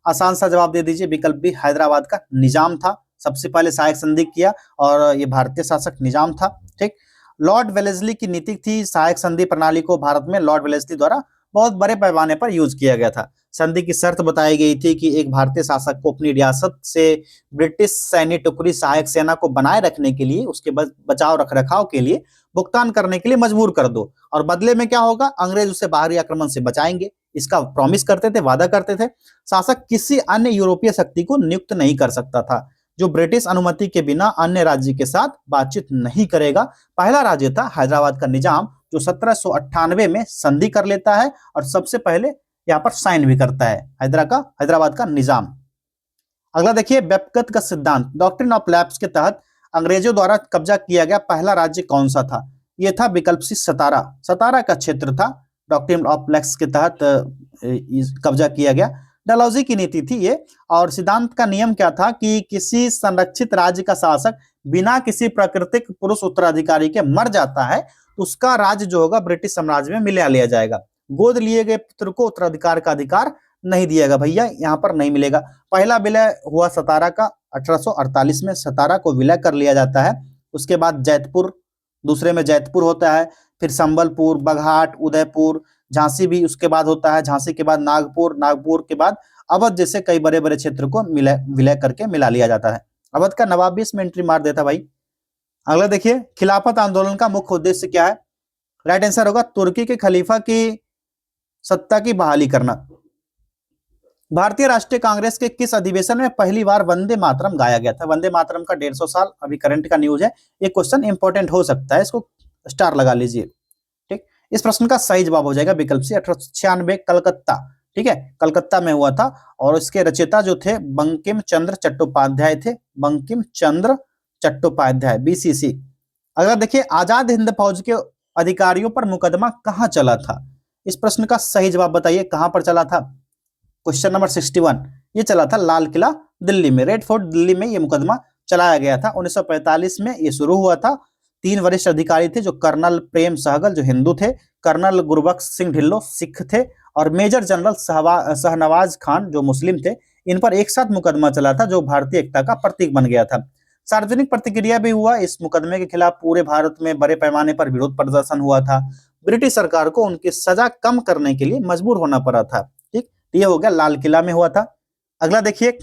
आसान सा जवाब दे दीजिए, विकल्प बी, हैदराबाद का निजाम था, सबसे पहले सहायक संधि किया, और ये भारतीय शासक निजाम था, ठीक। लॉर्ड वेलेस्ली की नीति थी सहायक संधि प्रणाली को भारत में लॉर्ड वेलेस्ली द्वारा बहुत बड़े पैमाने पर यूज किया गया था। संधि की शर्त बताई गई थी कि एक भारतीय शासक को अपनी रियासत से ब्रिटिश सैन्य टुकड़ी सहायक सेना को बनाए रखने के लिए, उसके बचाव रख रखाव के लिए भुगतान करने के लिए मजबूर कर दो, और बदले में क्या होगा? अंग्रेज उसे बाहरी आक्रमण से बचाएंगे, इसका प्रॉमिस करते थे, वादा करते थे। शासक किसी अन्य यूरोपीय शक्ति को नियुक्त नहीं कर सकता था जो ब्रिटिश अनुमति के बिना अन्य राज्य के साथ बातचीत नहीं करेगा। पहला राज्य था हैदराबाद का निजाम, जो 1798 में संधि कर लेता है और सबसे पहले यहाँ पर साइन भी करता है, हैदराबाद का निजाम। अगला देखिए, व्यक्तिगत का सिद्धांत डॉक्ट्रिन ऑफ लैप्स के तहत अंग्रेजों द्वारा कब्जा किया गया पहला राज्य कौन सा था? यह था विकल्प सी, सतारा। सतारा का क्षेत्र था, डॉक्ट्रिन ऑफ लैप्स के तहत कब्जा किया गया। डलहौजी की नीति थी ये, और सिद्धांत का नियम क्या था कि किसी संरक्षित राज्य का शासक बिना किसी प्राकृतिक पुरुष उत्तराधिकारी के मर जाता है तो उसका राज्य जो होगा ब्रिटिश साम्राज्य में मिला लिया जाएगा। गोद लिए गए पुत्र को उत्तराधिकार का अधिकार नहीं दिएगा भैया, यहाँ पर नहीं मिलेगा। पहला विलय हुआ सतारा का 1848 में, सतारा को विलय कर लिया जाता है। उसके बाद जैतपुर, दूसरे में जैतपुर होता है, फिर संबलपुर, बघाट, उदयपुर, झांसी भी उसके बाद होता है, झांसी के बाद नागपुर, नागपुर के बाद अवध जैसे कई बड़े बड़े क्षेत्र को विलय करके मिला लिया जाता है। अवध का नवाब भी इसमें एंट्री मार देता भाई। अगला देखिए, खिलाफत आंदोलन का मुख्य उद्देश्य क्या है? राइट आंसर होगा तुर्की के खलीफा की सत्ता की बहाली करना। भारतीय राष्ट्रीय कांग्रेस के किस अधिवेशन में पहली बार वंदे मातरम गाया गया था? वंदे मातरम का 150 साल, अभी करंट का न्यूज है, ये क्वेश्चन इंपॉर्टेंट हो सकता है, इसको स्टार लगा लीजिए, ठीक। इस प्रश्न का सही जवाब हो जाएगा विकल्प सी, 1896 कलकत्ता, ठीक है, कलकत्ता में हुआ था। और इसके रचयिता जो थे बंकिम चंद्र चट्टोपाध्याय थे, बंकिम चंद्र चट्टोपाध्याय, BCC। अगर देखिए, आजाद हिंद फौज के अधिकारियों पर मुकदमा कहां चला था? इस प्रश्न का सही जवाब बताइए, कहां पर चला था? क्वेश्चन नंबर 61, ये चला था लाल किला दिल्ली में, रेड फोर्ट दिल्ली में ये मुकदमा चलाया गया था। 1945 में ये शुरू हुआ था। 3 वरिष्ठ अधिकारी थे, जो कर्नल प्रेम सहगल जो हिंदू थे, कर्नल गुरबख्श सिंह ढिल्लो सिख थे, और मेजर जनरल शहनवाज खान जो मुस्लिम थे। इन पर एक साथ मुकदमा चला था, जो भारतीय एकता का प्रतीक बन गया था। सार्वजनिक प्रतिक्रिया भी हुआ इस मुकदमे के खिलाफ, पूरे भारत में बड़े पैमाने पर विरोध प्रदर्शन हुआ था। ब्रिटिश सरकार को उनकी सजा कम करने के लिए मजबूर होना पड़ा था। ठीक, ये हो गया लाल किला में हुआ था। अगला देखिए,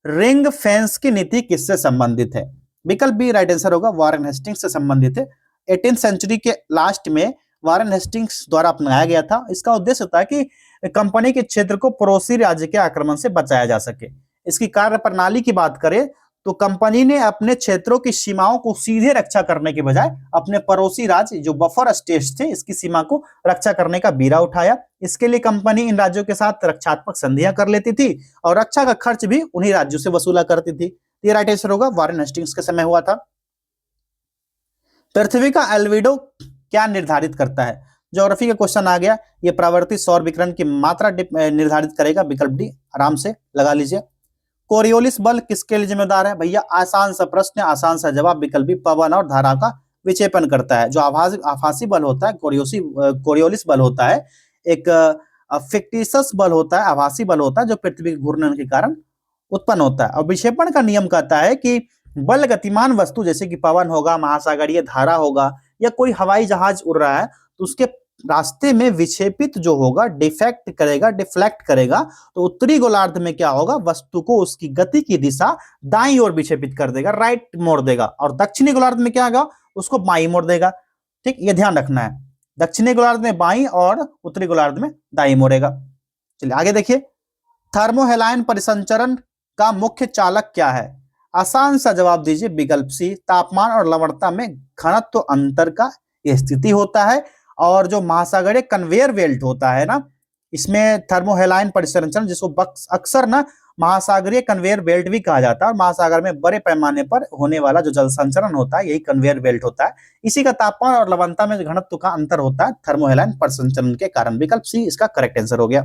रिंग फेंस की नीति किससे संबंधित है? विकल्प बी राइट आंसर होगा, वारेन हेस्टिंग्स से संबंधित है। 18th सेंचुरी के लास्ट में वारेन हेस्टिंग्स द्वारा अपनाया गया था। इसका उद्देश्य था कि कंपनी के क्षेत्र को पड़ोसी राज्य के आक्रमण से बचाया जा सके। इसकी कार्य प्रणाली की बात करें तो कंपनी ने अपने क्षेत्रों की सीमाओं को सीधे रक्षा करने के बजाय अपने पड़ोसी राज्य जो बफर स्टेट्स थे इसकी सीमा को रक्षा करने का बीड़ा उठाया। इसके लिए कंपनी इन राज्यों के साथ रक्षात्मक संधियां कर लेती थी और रक्षा का खर्च भी उन्हीं राज्यों से वसूला करती थी। ये राइट आंसर होगा, वारेन हेस्टिंग्स के समय हुआ था। पृथ्वी का एल्विडो क्या निर्धारित करता है? ज्योग्राफी का क्वेश्चन आ गया। ये प्रावर्तित सौर विकिरण की मात्रा निर्धारित करेगा। विकल्प डी आराम से लगा लीजिए। कोरियोलिस बल किसके लिए जिम्मेदार है? भैया आसान सा प्रश्न, आसान सा जवाब। विकल्प बी पवन और धारा का विक्षेपण करता है। जो आभासी बल होता है कोरियोलिस बल होता है, एक फिक्टिशियस बल होता है, आभासी बल होता है जो पृथ्वी के घूर्णन के कारण उत्पन्न होता है। और विक्षेपण का नियम कहता है कि बल गतिमान वस्तु जैसे कि पवन होगा, महासागरीय धारा होगा या कोई हवाई जहाज उड़ रहा है तो उसके रास्ते में विक्षेपित जो होगा डिफ्लेक्ट करेगा तो उत्तरी गोलार्ध में क्या होगा, वस्तु को उसकी गति की दिशा दाईं ओर विक्षेपित कर देगा, राइट मोड़ देगा। और दक्षिणी गोलार्ध में क्या होगा, उसको बाईं मोड़ देगा। ठीक, ये ध्यान रखना है, दक्षिणी गोलार्ध में बाईं और उत्तरी गोलार्ध में दाईं मोड़ेगा। चलिए आगे देखिए, थर्मोहेलाइन परिसंचरण का मुख्य चालक क्या है? आसान सा जवाब दीजिए। विकल्प सी तापमान और लवणता में घनत्व अंतर का स्थिति होता है। और जो महासागरीय कन्वेयर बेल्ट होता है ना, इसमें थर्मोहेलाइन परिसंचरण जिसको अक्सर ना महासागरीय कन्वेयर बेल्ट भी कहा जाता है, और महासागर में बड़े पैमाने पर होने वाला जो जल संचरण होता है यही कन्वेयर बेल्ट होता है। इसी का तापमान और लवणता में घनत्व का अंतर होता है थर्मोहेलाइन परिसंचरण के कारण। विकल्प सी इसका करेक्ट आंसर हो गया।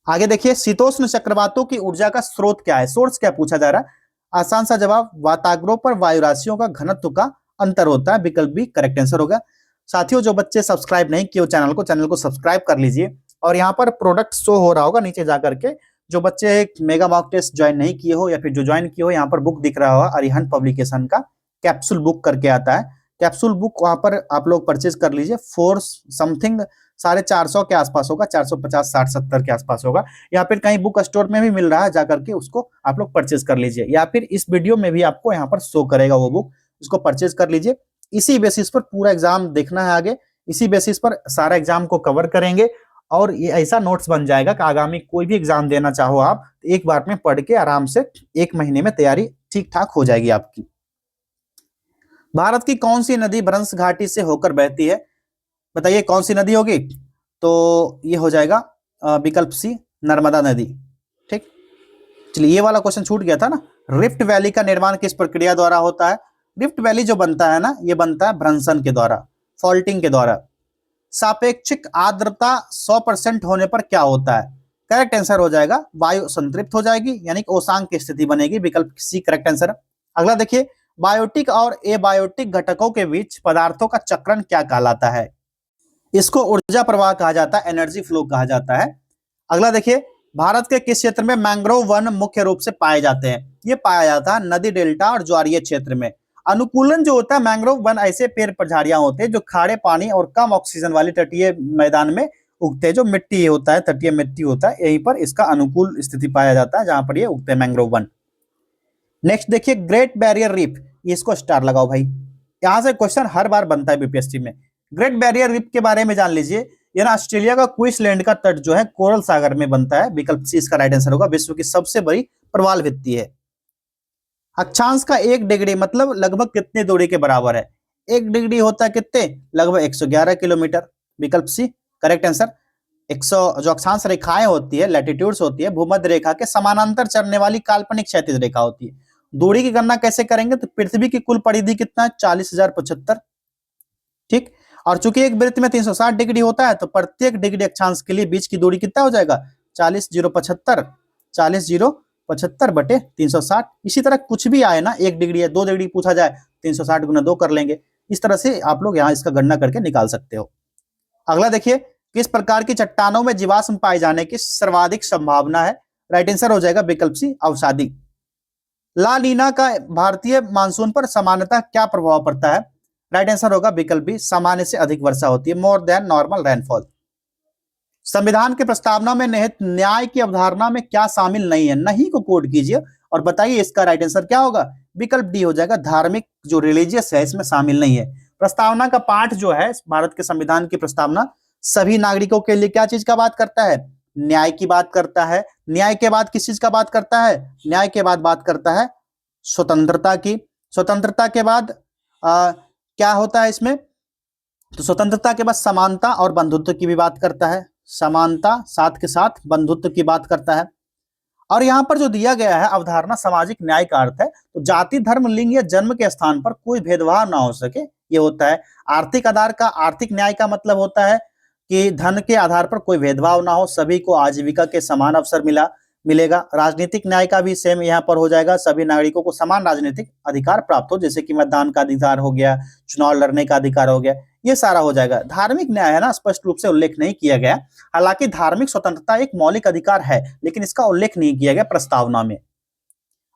आगे देखिए, शीतोष्ण चक्रवातों की ऊर्जा का स्रोत क्या है? सोर्स क्या पूछा जा रहा है? आसान सा जवाब, वाताग्रोह पर वायु राशियों का घनत्व का अंतर होता है। विकल्प बी करेक्ट आंसर होगा। साथियों, जो बच्चे सब्सक्राइब नहीं किए चैनल को सब्सक्राइब कर लीजिए। और यहाँ पर प्रोडक्ट शो हो रहा होगा नीचे जाकर के। जो बच्चे एक मेगा मॉक टेस्ट ज्वाइन नहीं किए हो या फिर जो ज्वाइन किए हो, यहाँ पर बुक दिख रहा होगा, अरिहंत पब्लिकेशन का कैप्सूल बुक करके आता है। कैप्सूल बुक वहां पर आप लोग परचेज कर लीजिए। 4 समथिंग 450 के आसपास होगा, 450 60 70 के आसपास होगा। या फिर कहीं बुक स्टोर में भी मिल रहा है, जाकर के उसको आप लोग परचेज कर लीजिए। या फिर इस वीडियो में भी आपको यहाँ पर शो करेगा वो बुक, इसको परचेज कर लीजिए। इसी बेसिस पर पूरा एग्जाम देखना है आगे, इसी बेसिस पर सारा एग्जाम को कवर करेंगे। और ये ऐसा नोट्स बन जाएगा कि आगामी कोई भी एग्जाम देना चाहो आप, एक बार में पढ़ के आराम से 1 महीने में तैयारी ठीक ठाक हो जाएगी आपकी। भारत की कौन सी नदी भ्रंश घाटी से होकर बहती है? बताइए कौन सी नदी होगी? तो ये हो जाएगा विकल्प सी नर्मदा नदी। ठीक, चलिए ये वाला क्वेश्चन छूट गया था ना। रिफ्ट वैली का निर्माण किस प्रक्रिया द्वारा होता है? रिफ्ट वैली जो बनता है ना, ये बनता है भ्रंशन के द्वारा, फॉल्टिंग के द्वारा। सापेक्षिक आर्द्रता 100% होने पर क्या होता है? करेक्ट आंसर हो जाएगा, वायु संतृप्त हो जाएगी, यानी कि ओसांग की स्थिति बनेगी। विकल्प सी करेक्ट आंसर। अगला देखिए, बायोटिक और एबायोटिक घटकों के बीच पदार्थों का चक्रण क्या कहलाता है? इसको ऊर्जा प्रवाह कहा जाता है, एनर्जी फ्लो कहा जाता है। अगला देखिए, भारत के किस क्षेत्र में मैंग्रोव वन मुख्य रूप से पाए जाते हैं? ये पाया जाता है नदी डेल्टा और ज्वारीय क्षेत्र में। अनुकूलन जो होता है, मैंग्रोव वन ऐसे पेड़ झाड़ियां होते हैं जो खारे पानी और कम ऑक्सीजन वाली तटीय मैदान में उगते हैं। जो मिट्टी होता है, तटीय मिट्टी होता है, यहीं पर इसका अनुकूल स्थिति पाया जाता है जहां पर ये उगते हैं मैंग्रोव वन। नेक्स्ट देखिए, ग्रेट बैरियर रीफ, इसको स्टार लगाओ भाई, यहां से क्वेश्चन हर बार बनता है बीपीएससी में। ग्रेट बैरियर रीफ के बारे में जान लीजिए। ये ना ऑस्ट्रेलिया का क्वींसलैंड का तट जो है कोरल सागर में बनता है। विकल्प सी इसका राइट आंसर होगा। विश्व की सबसे बड़ी प्रवाल भित्ति है। अक्षांश का 1 डिग्री मतलब लगभग कितने दूरी के बराबर है? 1 डिग्री होता है कितने? लगभग 111 किलोमीटर। विकल्प सी करेक्ट आंसर। 100 जो अक्षांश रेखाएं होती है, लैटिट्यूड्स होती है, भूमध्य रेखा के समानांतर चलने वाली काल्पनिक क्षैतिज रेखा होती है। दूरी की गणना कैसे करेंगे? तो पृथ्वी की कुल परिधि कितना है? 40,075। ठीक, और चूंकि एक वृत्त में 360 डिग्री होता है तो प्रत्येक डिग्री अक्षांश के लिए बीच की दूरी कितना हो जाएगा? 40,075 बटे 360। इसी तरह कुछ भी आए ना, 1 डिग्री है, 2 डिग्री पूछा जाए, 360 गुना 2 कर लेंगे। इस तरह से आप लोग यहाँ इसका गणना करके निकाल सकते हो। अगला देखिए, किस प्रकार की चट्टानों में जीवाश्म पाए जाने की सर्वाधिक संभावना है? राइट आंसर हो जाएगा विकल्प सी अवसादी। ला नीना का भारतीय मानसून पर सामान्यतः क्या प्रभाव पड़ता है? राइट आंसर होगा विकल्प बी, सामान्य से अधिक वर्षा होती है, मोर देन नॉर्मल रेनफॉल। संविधान के प्रस्तावना में निहित न्याय की अवधारणा में क्या शामिल नहीं है, नहीं को कोड कीजिए और बताइए इसका राइट आंसर क्या होगा। विकल्प डी हो जाएगा, धार्मिक जो रिलीजियस है इसमें शामिल नहीं है। प्रस्तावना का पाठ जो है भारत के संविधान की प्रस्तावना सभी नागरिकों के लिए क्या चीज का बात करता है, न्याय की बात करता है। न्याय के बाद किस चीज का बात करता है, न्याय के बाद बात करता है स्वतंत्रता की। स्वतंत्रता के बाद क्या होता है इसमें, तो स्वतंत्रता के बाद समानता और बंधुत्व की भी बात करता है, समानता साथ के साथ बंधुत्व की बात करता है। और यहां पर जो दिया गया है अवधारणा सामाजिक न्याय का अर्थ है तो जाति धर्म लिंग या जन्म के स्थान पर कोई भेदभाव ना हो सके, ये होता है। आर्थिक आधार का, आर्थिक न्याय का मतलब होता है कि धन के आधार पर कोई भेदभाव ना हो, सभी को आजीविका के समान अवसर मिलेगा। राजनीतिक न्याय का भी सेम यहाँ पर हो जाएगा, सभी नागरिकों को समान राजनीतिक अधिकार प्राप्त हो, जैसे कि मतदान का अधिकार हो गया, चुनाव लड़ने का अधिकार हो गया, ये सारा हो जाएगा। धार्मिक न्याय है ना, स्पष्ट रूप से उल्लेख नहीं किया गया, हालांकि धार्मिक स्वतंत्रता एक मौलिक अधिकार है लेकिन इसका उल्लेख नहीं किया गया प्रस्तावना में।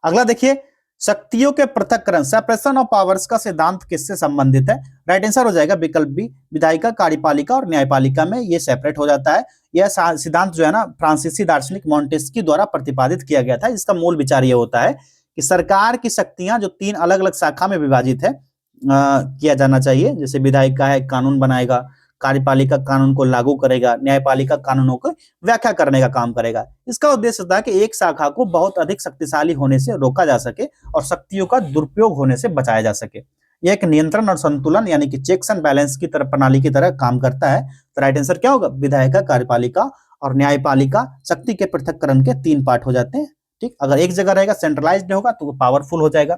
अगला देखिए, शक्तियों के पृथक्करण, सेपरेशन ऑफ पावर्स का सिद्धांत किससे संबंधित है, राइट आंसर हो जाएगा विकल्प बी, विधायिका कार्यपालिका और न्यायपालिका में ये सेपरेट हो जाता है। यह सिद्धांत जो है ना फ्रांसीसी दार्शनिक मॉन्टेस्क्यू द्वारा प्रतिपादित किया गया था। इसका मूल विचार ये होता है कि सरकार की शक्तियां जो 3 अलग अलग शाखा में विभाजित है किया जाना चाहिए, जैसे विधायिका है कानून बनाएगा, कार्यपालिका कानून को लागू करेगा, न्यायपालिका कानूनों को व्याख्या करने का काम करेगा। इसका उद्देश्य होता है कि एक शाखा को बहुत अधिक शक्तिशाली होने से रोका जा सके और शक्तियों का दुरुपयोग होने से बचाया जा सके। यह एक नियंत्रण और संतुलन यानी कि चेक्स एंड बैलेंस की तरह प्रणाली की तरह काम करता है। तो राइट आंसर क्या होगा, विधायिका कार्यपालिका और न्यायपालिका शक्ति के पृथक्करण के 3 पार्ट हो जाते हैं। ठीक, अगर एक जगह रहेगा सेंट्रलाइज्ड होगा तो वो पावरफुल हो जाएगा।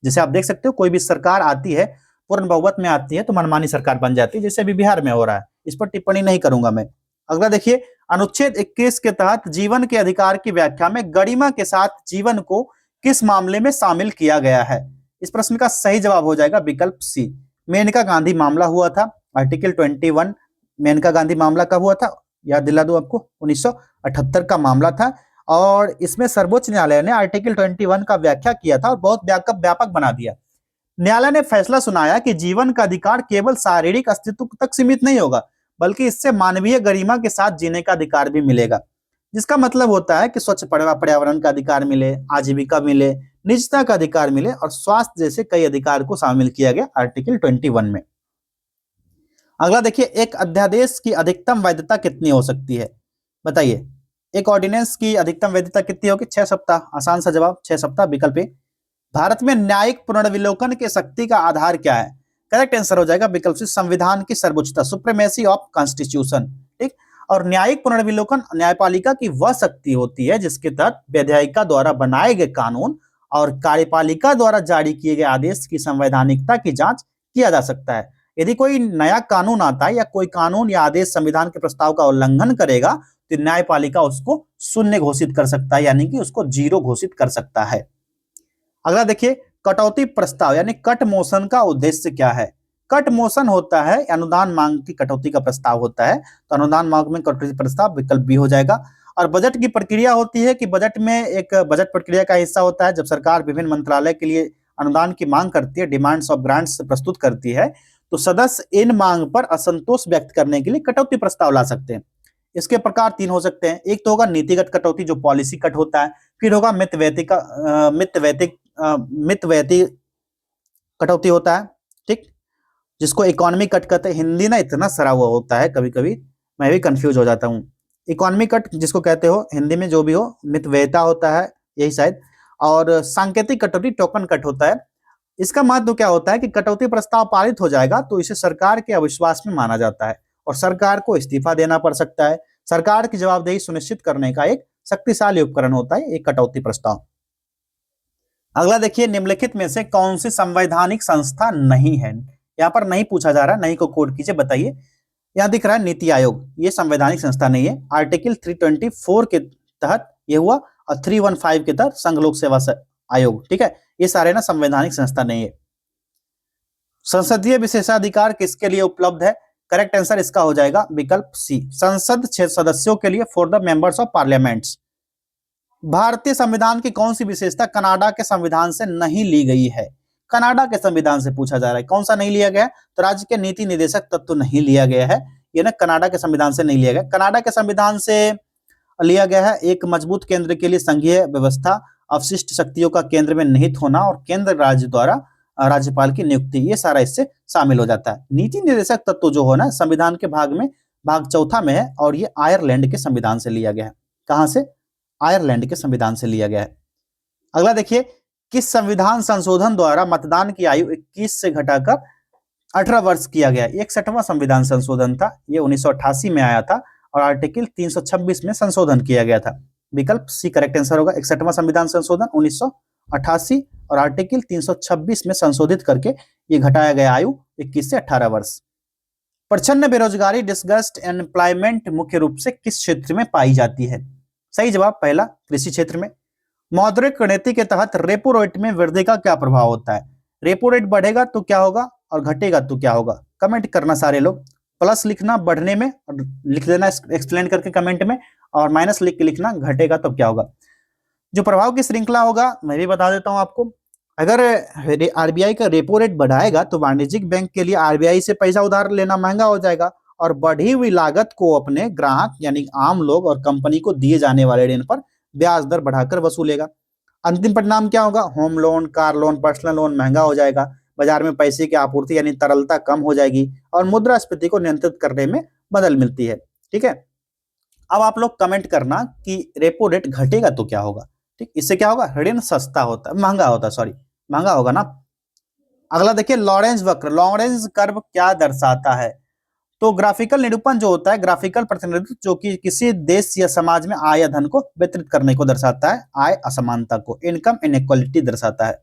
जैसे आप देख सकते हो कोई भी सरकार आती है पूर्ण बहुमत में आती है तो मनमानी सरकार बन जाती है, जैसे अभी बिहार में हो रहा है। इस पर टिप्पणी नहीं करूंगा मैं। अगला देखिए, अनुच्छेद 21 के तहत जीवन के अधिकार की व्याख्या में गरिमा के साथ जीवन को किस मामले में शामिल किया गया है। इस प्रश्न का सही जवाब हो जाएगा विकल्प सी, मेनका गांधी मामला हुआ था, आर्टिकल 21 मेनका गांधी मामला कब हुआ था, याद दिला दूं आपको, 1978 का मामला था। और इसमें सर्वोच्च न्यायालय ने आर्टिकल 21 का व्याख्या किया था और बहुत व्यापक बना दिया। न्यायालय ने फैसला सुनाया कि जीवन का अधिकार केवल शारीरिक अस्तित्व तक सीमित नहीं होगा बल्कि इससे मानवीय गरिमा के साथ जीने का अधिकार भी मिलेगा, जिसका मतलब होता है कि स्वच्छ पर्यावरण का अधिकार मिले, आजीविका मिले, निजता का अधिकार मिले और स्वास्थ्य जैसे कई अधिकार को शामिल किया गया आर्टिकल 21 में। अगला देखिए, एक अध्यादेश की अधिकतम वैधता कितनी हो सकती है, बताइए। एक ऑर्डिनेंस की अधिकतम वैधता कितनी होगी, 6 सप्ताह। आसान सा जवाब 6 सप्ताह, विकल्प ए। भारत में न्यायिक पुनर्विलोकन के शक्ति का आधार क्या है, करेक्ट आंसर हो जाएगा विकल्प से, संविधान की सर्वोच्चता, सुप्रीमेसी ऑफ कॉन्स्टिट्यूशन। ठीक, और न्यायिक पुनर्विलोकन न्यायपालिका की वह शक्ति होती है जिसके तहत विधायिका द्वारा बनाए गए कानून और कार्यपालिका द्वारा जारी किए गए आदेश की संवैधानिकता की जांच किया जा सकता है। यदि कोई नया कानून आता है या कोई कानून या आदेश संविधान के प्रस्ताव का उल्लंघन करेगा तो न्यायपालिका उसको शून्य घोषित कर सकता है, यानी कि उसको 0 घोषित कर सकता है। अगला देखिए, कटौती प्रस्ताव यानी कट मोशन का उद्देश्य क्या है। कट मोशन होता है अनुदान मांग की कटौती का प्रस्ताव होता है, तो अनुदान मांग में कटौती प्रस्ताव विकल्प बी हो जाएगा। और बजट की प्रक्रिया होती है कि बजट में एक बजट प्रक्रिया का हिस्सा होता है जब सरकार विभिन्न मंत्रालय के लिए अनुदान की मांग करती है, डिमांड्स ऑफ ग्रांट्स प्रस्तुत करती है, तो सदस्य इन मांग पर असंतोष व्यक्त करने के लिए कटौती प्रस्ताव ला सकते हैं। इसके प्रकार 3 हो सकते हैं, एक तो होगा नीतिगत कटौती जो पॉलिसी कट होता है, फिर होगा मितव्ययिक कटौती होता है, ठीक, जिसको इकोनॉमी कट कहते हैं। हिंदी ना इतना सरा हुआ होता है, कभी कभी मैं भी कंफ्यूज हो जाता हूँ। इकोनॉमी कट जिसको कहते हो हिंदी में जो भी हो, मितव्ययिता होता है यही शायद, और सांकेतिक कटौती टोकन कट होता है। इसका महत्व क्या होता है कि कटौती प्रस्ताव पारित हो जाएगा तो इसे सरकार के अविश्वास में माना जाता है और सरकार को इस्तीफा देना पड़ सकता है। सरकार की जवाबदेही सुनिश्चित करने का एक शक्तिशाली उपकरण होता है एक कटौती प्रस्ताव। अगला देखिए, निम्नलिखित में से कौन सी संवैधानिक संस्था नहीं है, यहाँ पर नहीं पूछा जा रहा, नहीं को कोड कीजिए, बताइए। यहाँ दिख रहा है नीति आयोग, ये संवैधानिक संस्था नहीं है। आर्टिकल 324 के तहत ये हुआ और 315 के तहत संघ लोक सेवा आयोग, ठीक है, ये सारे ना संवैधानिक संस्था नहीं है। संसदीय विशेषाधिकार किसके लिए उपलब्ध है, करेक्ट आंसर इसका हो जाएगा विकल्प सी, संसद 6 सदस्यों के लिए, for the members of parliaments. भारतीय संविधान की कौन सी विशेषता कनाडा के संविधान से नहीं ली गई है, कनाडा के संविधान से पूछा जा रहा है। कौन सा नहीं लिया गया है? तो राज्य के नीति निदेशक तत्व नहीं लिया गया है, ये ना कनाडा के संविधान से नहीं लिया गया। कनाडा के संविधान से लिया गया है एक मजबूत केंद्र के लिए संघीय व्यवस्था, अवशिष्ट शक्तियों का केंद्र में निहित होना और केंद्र राज्य द्वारा राज्यपाल की नियुक्ति, ये सारा इससे शामिल हो जाता है। नीति निर्देशक तत्व जो हो ना संविधान के भाग चौथा में है और ये आयरलैंड के संविधान से लिया गया है। कहां से? आयरलैंड के संविधान से लिया गया है। अगला देखिए, किस संविधान संशोधन द्वारा मतदान की आयु 21 से घटाकर 18 वर्ष किया गया? 61वां संविधान संशोधन था, ये 1988 में आया था और आर्टिकल 326 में संशोधन किया गया था। विकल्प सी करेक्ट आंसर होगा। 61वां संविधान संशोधन 1988 और आर्टिकल 326 में संशोधित करके ये घटाया गया आयु 21 से 18 वर्ष। प्रच्छन्न बेरोजगारी डिसगस्ट एम्प्लॉयमेंट मुख्य रूप से किस क्षेत्र में पाई जाती है? सही जवाब पहला, कृषि क्षेत्र में। मौद्रिक नीति के तहत रेपो रेट में वृद्धि का क्या प्रभाव होता है? रेपो रेट बढ़ेगा तो क्या होगा और घटेगा तो क्या होगा? कमेंट करना सारे लोग, प्लस लिखना बढ़ने में और लिख देना एक्सप्लेन करके कमेंट में, और माइनस लिख के लिखना घटेगा तो क्या होगा। जो प्रभाव की श्रृंखला होगा मैं भी बता देता हूं आपको। अगर आरबीआई का रेपो रेट बढ़ाएगा तो वाणिज्यिक बैंक के लिए आरबीआई से पैसा उधार लेना महंगा हो जाएगा और बढ़ी हुई लागत को अपने ग्राहक यानी आम लोग और कंपनी को दिए जाने वाले ऋण पर ब्याज दर बढ़ाकर वसूलेगा। अंतिम परिणाम क्या होगा? Home loan, car loan, personal loan महंगा हो जाएगा, बाजार में पैसे की आपूर्ति यानी तरलता कम हो जाएगी और मुद्रास्फीति को नियंत्रित करने में मदद मिलती है। ठीक है, अब आप लोग कमेंट करना कि रेपो रेट घटेगा तो क्या होगा। ठीक, इससे क्या होगा? ऋण सस्ता होता, महंगा होता, सॉरी महंगा होगा ना। अगला देखिए, लॉरेंज वक्र, लॉरेंज कर्व क्या दर्शाता है? तो ग्राफिकल निरूपण जो होता है, ग्राफिकल प्रतिनिधित्व जो कि किसी देश या समाज में आय या धन को वितरित करने को दर्शाता है, आय असमानता को, इनकम इनइक्वालिटी दर्शाता है।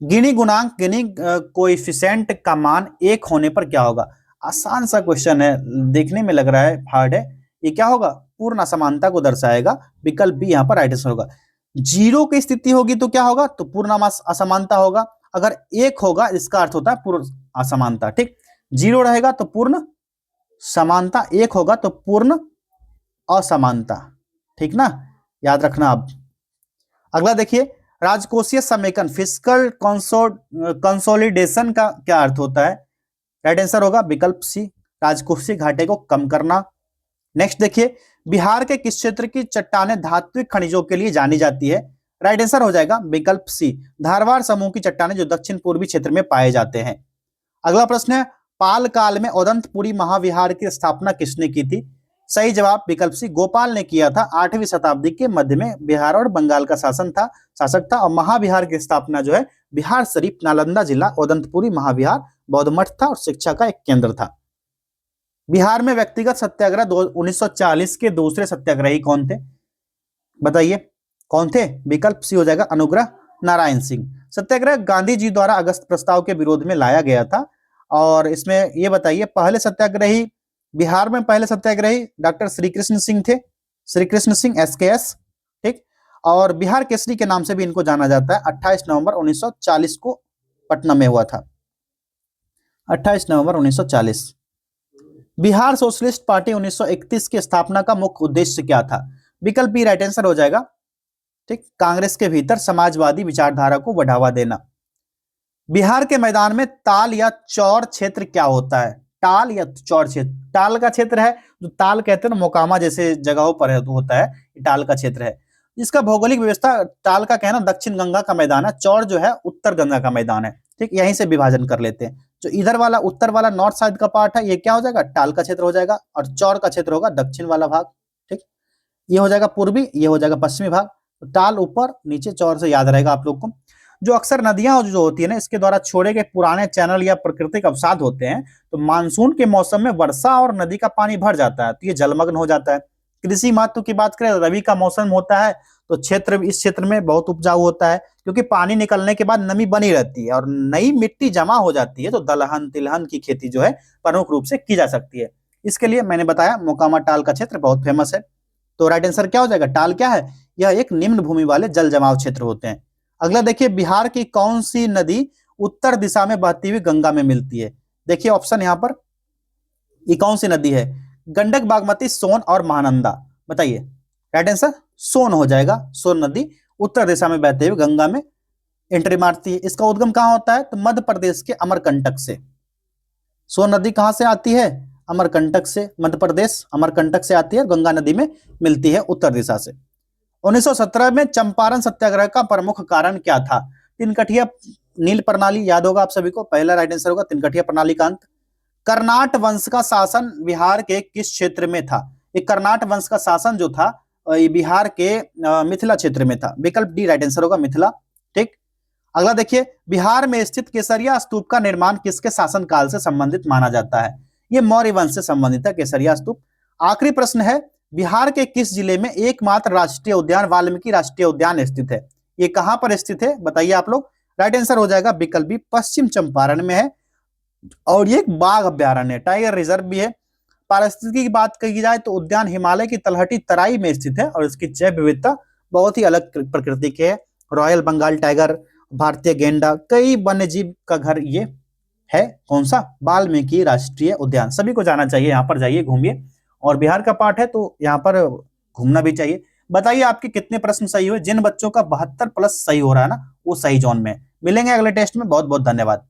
गिनी गुणांक, गिनी कोएफिशिएंट का मान 1 होने पर क्या होगा? आसान सा क्वेश्चन है, देखने में लग रहा है हार्ड है। ये क्या होगा? पूर्ण असमानता को दर्शाएगा। विकल्प बी यहाँ पर राइट आंसर होगा। 0 की स्थिति होगी तो क्या होगा? तो पूर्ण असमानता होगा। अगर 1 होगा इसका अर्थ होता है पूर्ण असमानता। ठीक, 0 रहेगा तो पूर्ण समानता, 1 होगा तो पूर्ण असमानता। ठीक ना, याद रखना आप। अगला देखिए, राजकोषीय समेकन, फिस्कल कंसोलिडेशन का क्या अर्थ होता है? राइट आंसर होगा विकल्प सी, राजकोषीय घाटे को कम करना। नेक्स्ट देखिए, बिहार के किस क्षेत्र की चट्टानें धात्विक खनिजों के लिए जानी जाती है? राइट आंसर हो जाएगा विकल्प सी, धारवाड़ समूह की चट्टानें जो दक्षिण पूर्वी क्षेत्र में पाए जाते हैं। अगला प्रश्न है, पाल काल में औदंतपुरी महाविहार की स्थापना किसने की थी? सही जवाब विकल्प सी, गोपाल ने किया था। 8वीं शताब्दी के मध्य में बिहार और बंगाल का शासक था और महाविहार की स्थापना जो है बिहार शरीफ, नालंदा जिला, औदंतपुरी महाविहार बौद्ध मठ था और शिक्षा का एक केंद्र था। बिहार में व्यक्तिगत सत्याग्रह 1940 के दूसरे सत्याग्रही कौन थे? बताइए कौन थे? विकल्प सी हो जाएगा अनुग्रह नारायण सिंह। सत्याग्रह गांधी जी द्वारा अगस्त प्रस्ताव के विरोध में लाया गया था। और इसमें ये बताइए, पहले सत्याग्रही, बिहार में पहले सत्याग्रही डॉक्टर श्री कृष्ण सिंह थे, श्री कृष्ण सिंह SKS। ठीक, और बिहार केसरी के नाम से भी इनको जाना जाता है। 28 नवंबर 1940 को पटना में हुआ था, 28 नवंबर 1940। बिहार सोशलिस्ट पार्टी 1931 की स्थापना का मुख्य उद्देश्य क्या था? विकल्प बी राइट आंसर हो जाएगा। ठीक, कांग्रेस के भीतर समाजवादी विचारधारा को बढ़ावा देना। बिहार के मैदान में ताल या चौर क्षेत्र क्या होता है? ताल या चौर क्षेत्र, ताल का क्षेत्र है, जो ताल कहते हैं ना मोकामा जैसे जगहों पर होता है, ताल का क्षेत्र है। इसका भौगोलिक व्यवस्था, ताल का कहना दक्षिण गंगा का मैदान है, चौर जो है उत्तर गंगा का मैदान है। ठीक, यहीं से विभाजन कर लेते हैं। जो इधर वाला उत्तर वाला नॉर्थ साइड का पार्ट है, ये क्या हो जाएगा? टाल का क्षेत्र हो जाएगा और चौर का क्षेत्र होगा दक्षिण वाला भाग। ठीक, ये हो जाएगा पूर्वी, ये हो जाएगा पश्चिमी भाग। तो टाल ऊपर, नीचे चौर से याद रहेगा आप लोग को। जो अक्सर नदियां जो होती है ना, इसके द्वारा छोड़े गए पुराने चैनल या प्राकृतिक अवसाद होते हैं, तो मानसून के मौसम में वर्षा और नदी का पानी भर जाता है तो ये जलमग्न हो जाता है। कृषि महत्व की बात करें, रबी का मौसम होता है तो इस क्षेत्र में बहुत उपजाऊ होता है, क्योंकि पानी निकलने के बाद नमी बनी रहती है और नई मिट्टी जमा हो जाती है, तो दलहन तिलहन की खेती जो है प्रमुख रूप से की जा सकती है। इसके लिए मैंने बताया मोकामा टाल का क्षेत्र बहुत फेमस है। तो राइट आंसर क्या हो जाएगा? टाल क्या है? यह एक निम्न भूमि वाले जल जमाव क्षेत्र होते हैं। अगला देखिए, बिहार की कौन सी नदी उत्तर दिशा में बहती हुई गंगा में मिलती है? देखिए ऑप्शन यहाँ पर, ये कौन सी नदी है? गंडक, बागमती, सोन और महानंदा। बताइए राइट आंसर सोन हो जाएगा। सोन नदी उत्तर दिशा में बहते हुए गंगा में एंट्री मारती है। इसका उद्गम कहाँ होता है? तो मध्य प्रदेश के अमरकंटक से। सोन नदी कहाँ से आती है? अमरकंटक से। मध्य प्रदेश अमरकंटक से आती है, गंगा नदी में मिलती है उत्तर दिशा से। 1917 में चंपारण सत्याग्रह का प्रमुख कारण क्या था? तिनकठिया नील प्रणाली, याद होगा आप सभी को, पहला राइट आंसर होगा तिनकठिया प्रणाली का अंत। कर्नाट वंश का शासन बिहार के किस क्षेत्र में था? ये कर्नाट वंश का शासन जो था ये बिहार के मिथिला क्षेत्र में था। विकल्प डी राइट आंसर होगा, मिथिला। ठीक। अगला देखिए, बिहार में स्थित केसरिया स्तूप का निर्माण किसके शासनकाल से संबंधित माना जाता है? ये मौर्य वंश से संबंधित है केसरिया स्तूप। आखिरी प्रश्न है, बिहार के किस जिले में एकमात्र राष्ट्रीय उद्यान वाल्मीकि राष्ट्रीय उद्यान स्थित है? ये कहां पर स्थित है बताइए आप लोग। राइट आंसर हो जाएगा विकल्प बी, पश्चिम चंपारण में है। और ये एक बाघ अभ्यारण्य है, टाइगर रिजर्व भी है। पारिस्थितिकी की बात की जाए तो उद्यान हिमालय की तलहटी तराई में स्थित है और इसकी जैव विविधता बहुत ही अलग प्रकृति की है। रॉयल बंगाल टाइगर, भारतीय गेंडा, कई वन्य जीव का घर ये है। कौन सा? वाल्मीकि राष्ट्रीय उद्यान। सभी को जाना चाहिए, यहाँ पर जाइए घूमिए। और बिहार का पार्ट है तो यहाँ पर घूमना भी चाहिए। बताइए आपके कितने प्रश्न सही हुए? जिन बच्चों का 72 प्लस सही हो रहा है ना, वो सही जोन में। मिलेंगे अगले टेस्ट में। बहुत बहुत धन्यवाद।